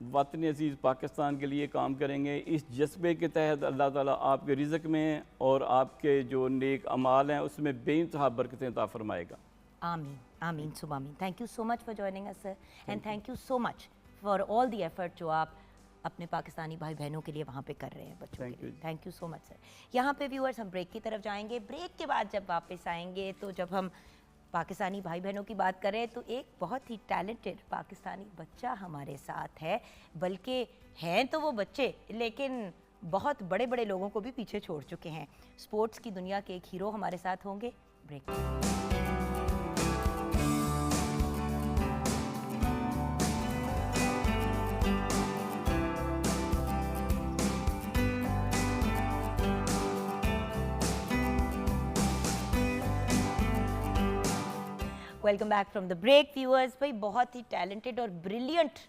वतन अजीज़ पाकिस्तान के लिए काम करेंगे। इस जज्बे के तहत अल्लाह ताला आपके रिज़्क में और आपके जो नेक अमाल हैं उसमें बेइंतहा बरकतें अता फरमाएगा। आमीन आमीन सुबह आमीन। Thank you so much for joining us sir, and thank you so much for all the effort जो आप अपने पाकिस्तानी भाई बहनों के लिए वहाँ पे कर रहे हैं, बच्चों के लिए। Thank you so much sir. यहाँ पे व्यूअर्स हम ब्रेक की तरफ जाएंगे। ब्रेक के बाद जब वापस आएंगे तो जब हम पाकिस्तानी भाई बहनों की बात करें तो एक बहुत ही टैलेंटेड पाकिस्तानी बच्चा हमारे साथ है, बल्कि हैं तो वो बच्चे लेकिन बहुत बड़े बड़े लोगों को भी पीछे छोड़ चुके हैं। स्पोर्ट्स की दुनिया के एक हीरो हमारे साथ होंगे। Break. Welcome back from the break viewers. भाई बहुत ही टैलेंटेड और ब्रिलियंट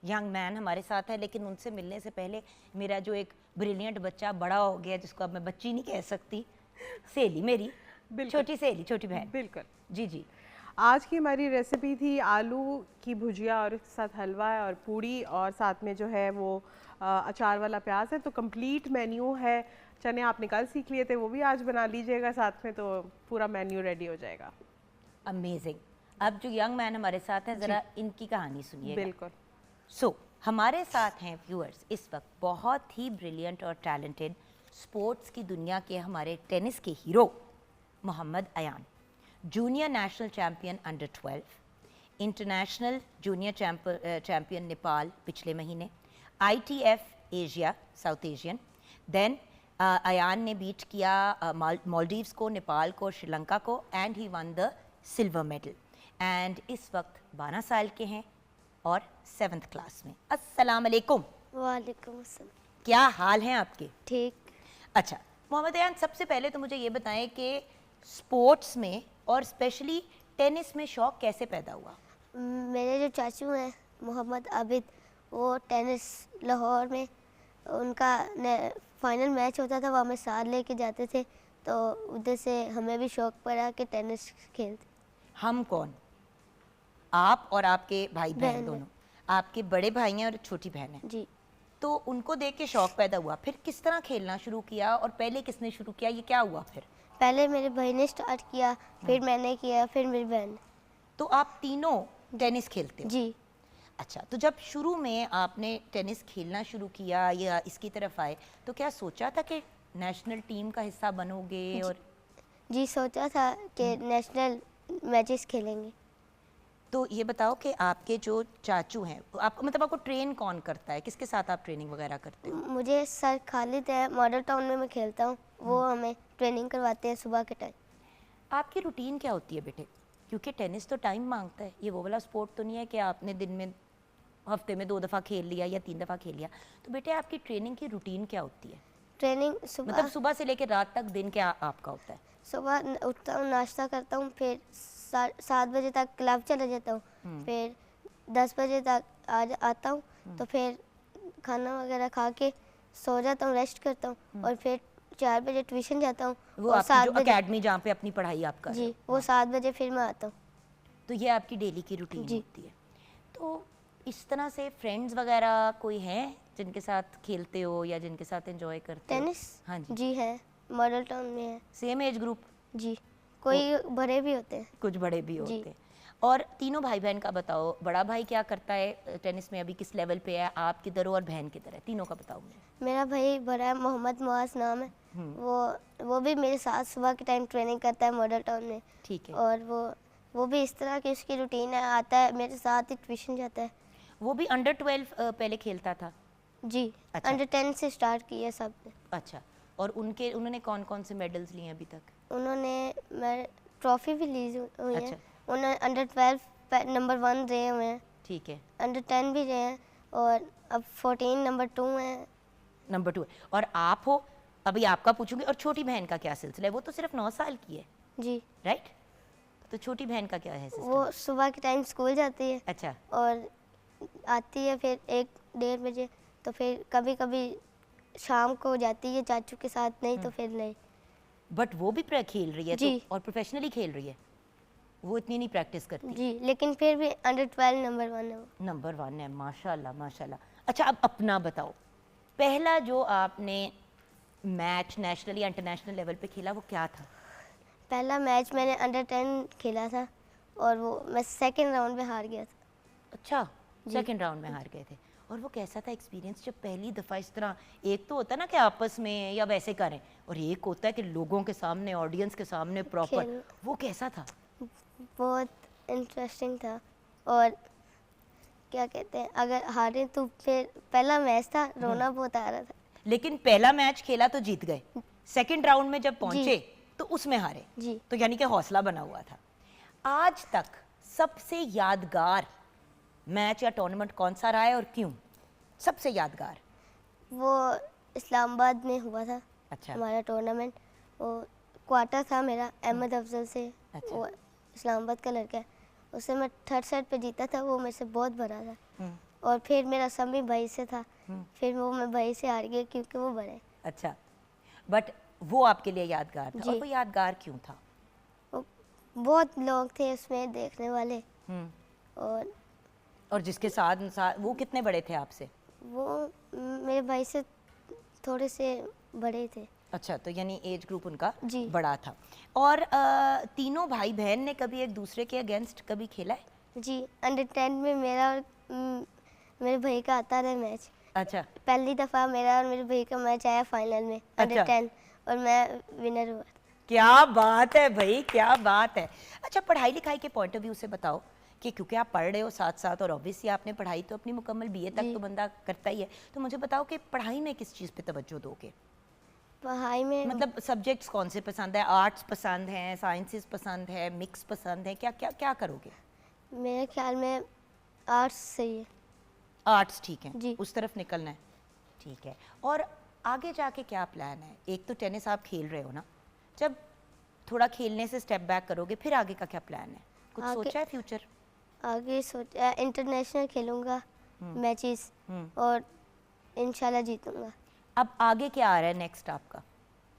यंग मैन हमारे साथ है, लेकिन उनसे मिलने से पहले मेरा जो एक ब्रिलियंट बच्चा बड़ा हो गया, जिसको अब मैं बच्ची नहीं कह सकती, सहेली मेरी, छोटी सहेली, छोटी बहन। बिल्कुल जी जी। आज की हमारी रेसिपी थी आलू की भुजिया और उसके साथ हलवा और पूड़ी, और साथ में जो है वो अचार वाला प्याज है। तो कंप्लीट मेन्यू है। चने आपने कल सीख लिए थे, वो भी आज बना लीजिएगा साथ में, तो पूरा मेन्यू रेडी हो जाएगा। अमेजिंग। अब जो यंग मैन हमारे साथ हैं, ज़रा इनकी कहानी सुनिए। बिल्कुल। सो हमारे साथ हैं व्यूअर्स इस वक्त बहुत ही ब्रिलियंट और टैलेंटेड स्पोर्ट्स की दुनिया के हमारे टेनिस के hero Mohammad Ayaan, junior national champion under 12, international junior champion Nepal पिछले महीने, ITF Asia South Asian. Then Ayaan ने बीट किया मालदीव्स को, नेपाल को, श्रीलंका को, and he won the silver medal. And इस वक्त 12 साल के हैं और 7th क्लास में। अस्सलाम वालेकुम। वालेकुम अस्सलाम। क्या हाल हैं आपके? ठीक। अच्छा मोहम्मद अयान, सबसे पहले तो मुझे ये बताएं कि स्पोर्ट्स में और स्पेशली टेनिस में शौक़ कैसे पैदा हुआ? मेरे जो चाचू हैं मोहम्मद आबिद, वो टेनिस लाहौर में उनका फाइनल मैच होता था, वहाँ हमें साथ लेके जाते थे, तो उधर से हमें भी शौक़ पड़ा कि टेनिस खेलते। हम कौन? आप और आपके भाई बहन बहन है। दोनों, आपके बड़े भाई हैं और छोटी बहन है, जी। तो उनको देख के शौक पैदा हुआ, फिर किस तरह खेलना शुरू किया और पहले किसने शुरू किया, ये क्या हुआ फिर? पहले मेरे भाई ने स्टार्ट किया, फिर मैंने किया, फिर मेरी बहन। तो आप तीनों टेनिस खेलते हो? जी। अच्छा, तो जब शुरू में आपने टेनिस खेलना शुरू किया या इसकी तरफ आए, तो क्या सोचा था कि नेशनल टीम का हिस्सा बनोगे? और जी सोचा था कि नेशनल मैचेस खेलेंगे। तो ये बताओ कि आपके जो चाचू हैं, आपको मतलब आपको ट्रेन कौन करता है, किसके साथ आप ट्रेनिंग वगैरह करते हो? मुझे सर खालिद है, मॉडल टाउन में मैं खेलता हूँ, वो हमें ट्रेनिंग करवाते हैं सुबह के टाइम। आपकी रूटीन क्या होती है बेटे? क्योंकि टेनिस तो टाइम मांगता है, ये वो वाला स्पोर्ट तो नहीं है कि आपने दिन में हफ्ते में 2 दफ़ा खेल लिया या 3 दफ़ा खेल लिया। तो बेटे आपकी ट्रेनिंग की रूटीन क्या होती है? ट्रेनिंग सुबह मतलब सुबह से लेकर रात तक दिन क्या आपका होता है? सुबह उठता हूँ, नाश्ता करता हूँ, फिर 7 बजे तक क्लब चला जाता हूँ, फिर 10 बजे तक आता हूँ, तो फिर खाना वगैरह खा के सो जाता हूँ, रेस्ट करता हूँ, और फिर 4 बजे ट्यूशन जाता हूँ। वो और आपकी 7 जो बजे अकेडमी जहाँ पे अपनी पढ़ाई आप कर रहे जी, हो? वो 7 बजे फिर मैं आता हूँ। तो ये आपकी डेली की रूटीन जी। होती है। तो इस तरह से फ्रेंड्स वगैरह कोई हैं जिनके साथ खेलते हो या जिनके साथ एंजॉय करते हो? टेनिस हाँ जी। जी है, मॉडल टाउन में है। Same age group? जी, कोई बड़े भी होते हैं। कुछ बड़े भी जी। होते हैं। और तीनों भाई बहन का बताओ, बड़ा भाई क्या करता है टेनिस में, अभी किस लेवल पे है, आप किधर हो और बहन किधर है, तीनों का बताओ मुझे। मेरा भाई बड़ा है, मोहम्मद मुआज नाम है, वो भी मेरे साथ सुबह के टाइम ट्रेनिंग करता है मॉडल टाउन में। ठीक है। और वो भी इस तरह की उसकी रूटीन है, आता है मेरे साथ ही ट्यूशन जाता है। वो भी अंडर 12 पहले खेलता था? जी। अच्छा। अंडर 10 से स्टार्ट किया सब ने। अच्छा, और उन्होंने कौन कौन से मेडल्स लिए अभी तक? उन्होंने मैं ट्रॉफी भी ली हुई है। अच्छा। उन्होंने अंडर 12 नंबर 1 रहे हुए हैं, ठीक है। अंडर 10 भी रहे हैं, और अब 14 नंबर 2 हैं। नंबर 2 है। और आप हो, अभी आपका पूछूंगी। और छोटी बहन का क्या सिलसिला है? वो तो सिर्फ 9 साल की है, जी। राइट? तो छोटी बहन का क्या है सिस्टम? वो सुबह के टाइम स्कूल जाती है, अच्छा। और आती है फिर 1-1:30 बजे, तो फिर कभी कभी शाम को जाती है चाचू के साथ, नहीं तो फिर नहीं। बट वो भी खेल रही है तो, जी। और प्रोफेशनली खेल रही है? वो इतनी नहीं प्रैक्टिस करती? जी, लेकिन फिर भी अंडर 12 नंबर 1 है वो। नंबर 1 है, माशाल्लाह माशाल्लाह। अच्छा, अब अपना बताओ, पहला जो आपने मैच नेशनल या इंटरनेशनल लेवल पे खेला वो क्या था? पहला मैच मैंने अंडर 10 खेला था, और वो मैं सेकंड राउंड में हार गया था। अच्छा, सेकंड राउंड में हार गए थे। और वो कैसा था एक्सपीरियंस जब पहली दफ़ा इस तरह, एक तो होता है ना कि आपस में या वैसे करें, और एक होता है कि लोगों के सामने, ऑडियंस के सामने प्रॉपर, खेल। वो कैसा था? बहुत इंटरेस्टिंग था, और क्या कहते हैं, अगर हारे तो फिर पहला मैच था, रोना बहुत आ रहा था। लेकिन पहला मैच खेला तो जीत गए, सेकंड राउंड में जब पहुंचे तो उसमें हारे, जी। तो यानी कि हौसला बना हुआ था। आज तक सबसे यादगार मैच या टूर्नामेंट कौन सा रहा है और क्यों सबसे यादगार? वो इस्लामाबाद में हुआ था। अच्छा। हमारा टूर्नामेंट, वो क्वार्टर था मेरा अहमद अफजल से। अच्छा। वो इस्लामाबाद का लड़का है, उससे मैं 3rd सेट पे जीता था, वो मेरे से बहुत बड़ा था। और फिर मेरा समी भाई से था, फिर वो मैं भाई से हार गया क्योंकि वो बड़े। अच्छा, बट वो आपके लिए यादगार था। जी। और वो यादगार क्यों था? वो बहुत लोग थे उसमें देखने वाले, हम्म। और जिसके साथ वो कितने बड़े थे आपसे? वो मेरे भाई से थोड़े से बड़े थे। अच्छा, तो यानी एज ग्रुप उनका जी। बड़ा था। और तीनों भाई बहन ने कभी एक दूसरे के अगेंस्ट कभी खेला है? जी, अंडर 10 में मेरा और मेरे भाई का आता रहा मैच। अच्छा। पहली दफ़ा मेरा और मेरे भाई का मैच आया फाइनल में, अंडर अच्छा। 10, और मैं विनर हुआ। क्या बात है भाई, क्या बात है। अच्छा, पढ़ाई लिखाई के पॉइंट ऑफ व्यू से बताओ कि क्योंकि आप पढ़ रहे हो साथ साथ, और ऑब्वियसली आपने पढ़ाई तो अपनी मुकम्मल बीए तक जी। तो बंदा करता ही है, तो मुझे बताओ कि पढ़ाई में किस चीज़ पे तवज्जो दोगे? पढ़ाई में मतलब सब्जेक्ट्स कौन से पसंद है? आर्ट्स पसंद है, साइंसेस पसंद है, मिक्स पसंद है, क्या क्या क्या करोगे? मेरे ख्याल में आर्ट्स सही है। आर्ट्स ठीक है, जी। उस तरफ निकलना है, ठीक है। और आगे जाके क्या प्लान है? एक तो टेनिस आप खेल रहे हो ना, जब थोड़ा खेलने से स्टेप बैक करोगे फिर आगे का क्या प्लान है? कुछ आगे- सोचा है फ्यूचर? आगे सोचा इंटरनेशनल खेलूँगा मैचेस, और इंशाल्लाह जीतूँगा। अब आगे क्या आ रहा है नेक्स्ट आपका?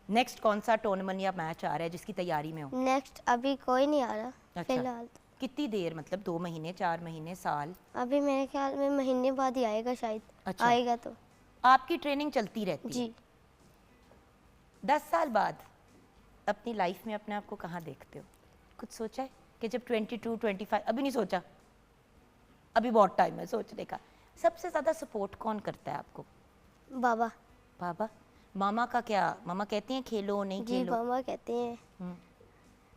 नेक्स्ट कौन सा टूर्नामेंट या मैच आ रहा है जिसकी तैयारी में हो? नेक्स्ट अभी कोई नहीं आ रहा अच्छा। फिलहाल। कितनी देर, मतलब 2 महीने, 4 महीने, साल? अभी मेरे ख्याल में महीने बाद ही आएगा शायद। अच्छा। आएगा तो। आपकी ट्रेनिंग चलती रहती है? जी। 10 साल बाद अपनी लाइफ में अपने आप को कहाँ देखते हो? कुछ सोचा है कि जब 22, 25? अभी नहीं सोचा, अभी बहुत टाइम है सोचने का। सबसे ज़्यादा सपोर्ट कौन करता है आपको? बाबा। पापा? मामा का क्या, मामा कहती हैं खेलो नहीं जी खेलो? मामा कहते हैं।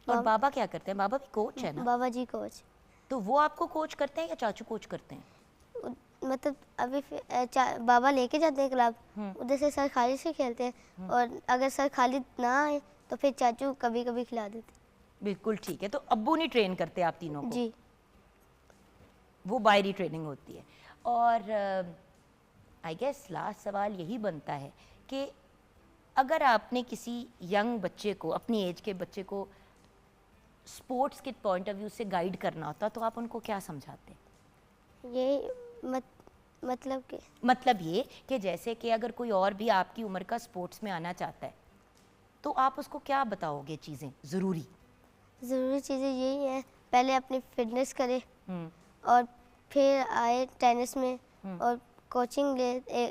और बाबा क्या करते हैं? बाबा भी कोच है ना? बाबा जी कोच। तो वो आपको कोच करते हैं या चाचू कोच करते हैं? मतलब अभी बाबा लेके जाते हैं क्लब, उधर से सर खालिद से खेलते हैं, और अगर सर खालिद ना आए तो फिर चाचू कभी कभी खिला देते। बिल्कुल ठीक है। तो अब्बू नहीं ट्रेन करते आप तीनों को? जी। वो बाहरी ट्रेनिंग होती है। और आई गेस लास्ट सवाल यही बनता है कि अगर आपने किसी यंग बच्चे को, अपनी एज के बच्चे को स्पोर्ट्स के पॉइंट ऑफ व्यू से गाइड करना होता तो आप उनको क्या समझाते? ये मतलब ये कि जैसे कि अगर कोई और भी आपकी उम्र का स्पोर्ट्स में आना चाहता है तो आप उसको क्या बताओगे चीज़ें ज़रूरी चीज़ें यही है, पहले अपनी फिटनेस करे और फिर आए टेनिस में और कोचिंग ले,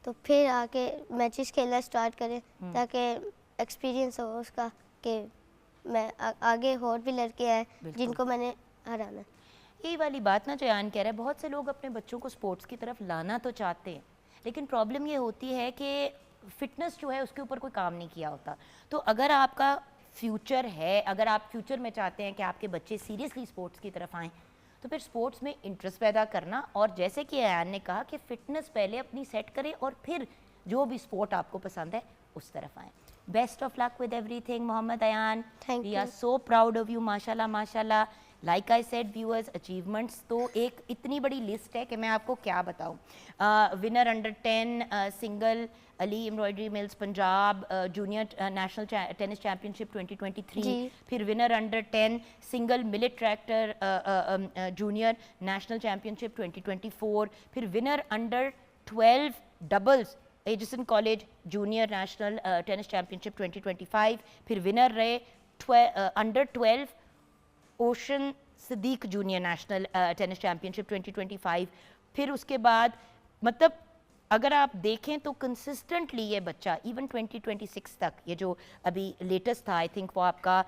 तो फिर आके मैचेस खेलना स्टार्ट करें ताकि एक्सपीरियंस हो उसका कि मैं आगे और भी लड़के आए जिनको मैंने हराना। यही वाली बात ना जो यान कह रहा है, बहुत से लोग अपने बच्चों को स्पोर्ट्स की तरफ लाना तो चाहते हैं, लेकिन प्रॉब्लम ये होती है कि फिटनेस जो है उसके ऊपर कोई काम नहीं किया होता। तो अगर आपका फ्यूचर है, अगर आप फ्यूचर में चाहते हैं कि आपके बच्चे सीरियसली स्पोर्ट्स की तरफ आएँ, तो फिर स्पोर्ट्स में इंटरेस्ट पैदा करना, और जैसे कि अयान ने कहा कि फ़िटनेस पहले अपनी सेट करें और फिर जो भी स्पोर्ट आपको पसंद है उस तरफ आएँ। Best of luck with everything Mohammad Ayaan. We are so proud of you. माशाल्लाह माशाल्लाह। Like I said viewers, achievements तो एक इतनी बड़ी लिस्ट है कि मैं आपको क्या बताऊं। Winner under 10 single Ali embroidery mills Punjab junior national tennis championship 2023, फिर winner under 10 single Millat tractor junior national championship 2024, फिर विनर अंडर 12 डबल्स एजिसन college junior national tennis championship 2025, फिर विनर रहे under 12 ocean Siddique junior national tennis championship 2025। फिर उसके बाद मतलब अगर आप देखें तो कंसिस्टेंटली ये बच्चा इवन 2026 तक, ये जो अभी लेटेस्ट था आई थिंक वो आपका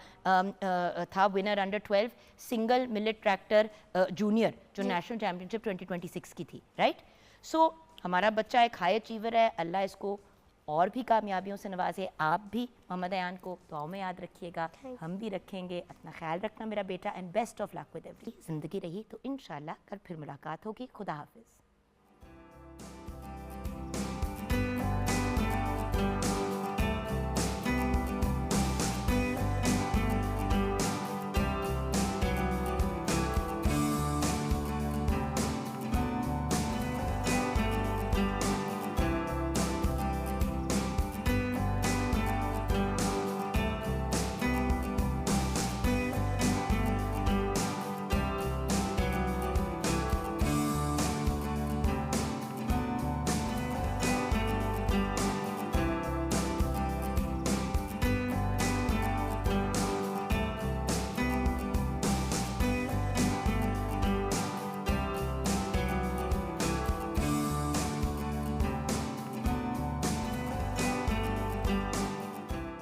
था winner under 12 single Millat tractor junior जो नेशनल चैम्पियनशिप 2026 की थी, राइट। सो हमारा बच्चा एक हाई अचीवर है, अल्लाह इसको और भी कामयाबियों से नवाजे। आप भी मोहम्मद अयान को दुआओं में याद रखिएगा, हम भी रखेंगे। अपना ख्याल रखना मेरा बेटा, and best of luck with every. ज़िंदगी रही तो इंशाल्लाह कल फिर मुलाकात होगी। खुदा हाफिज़।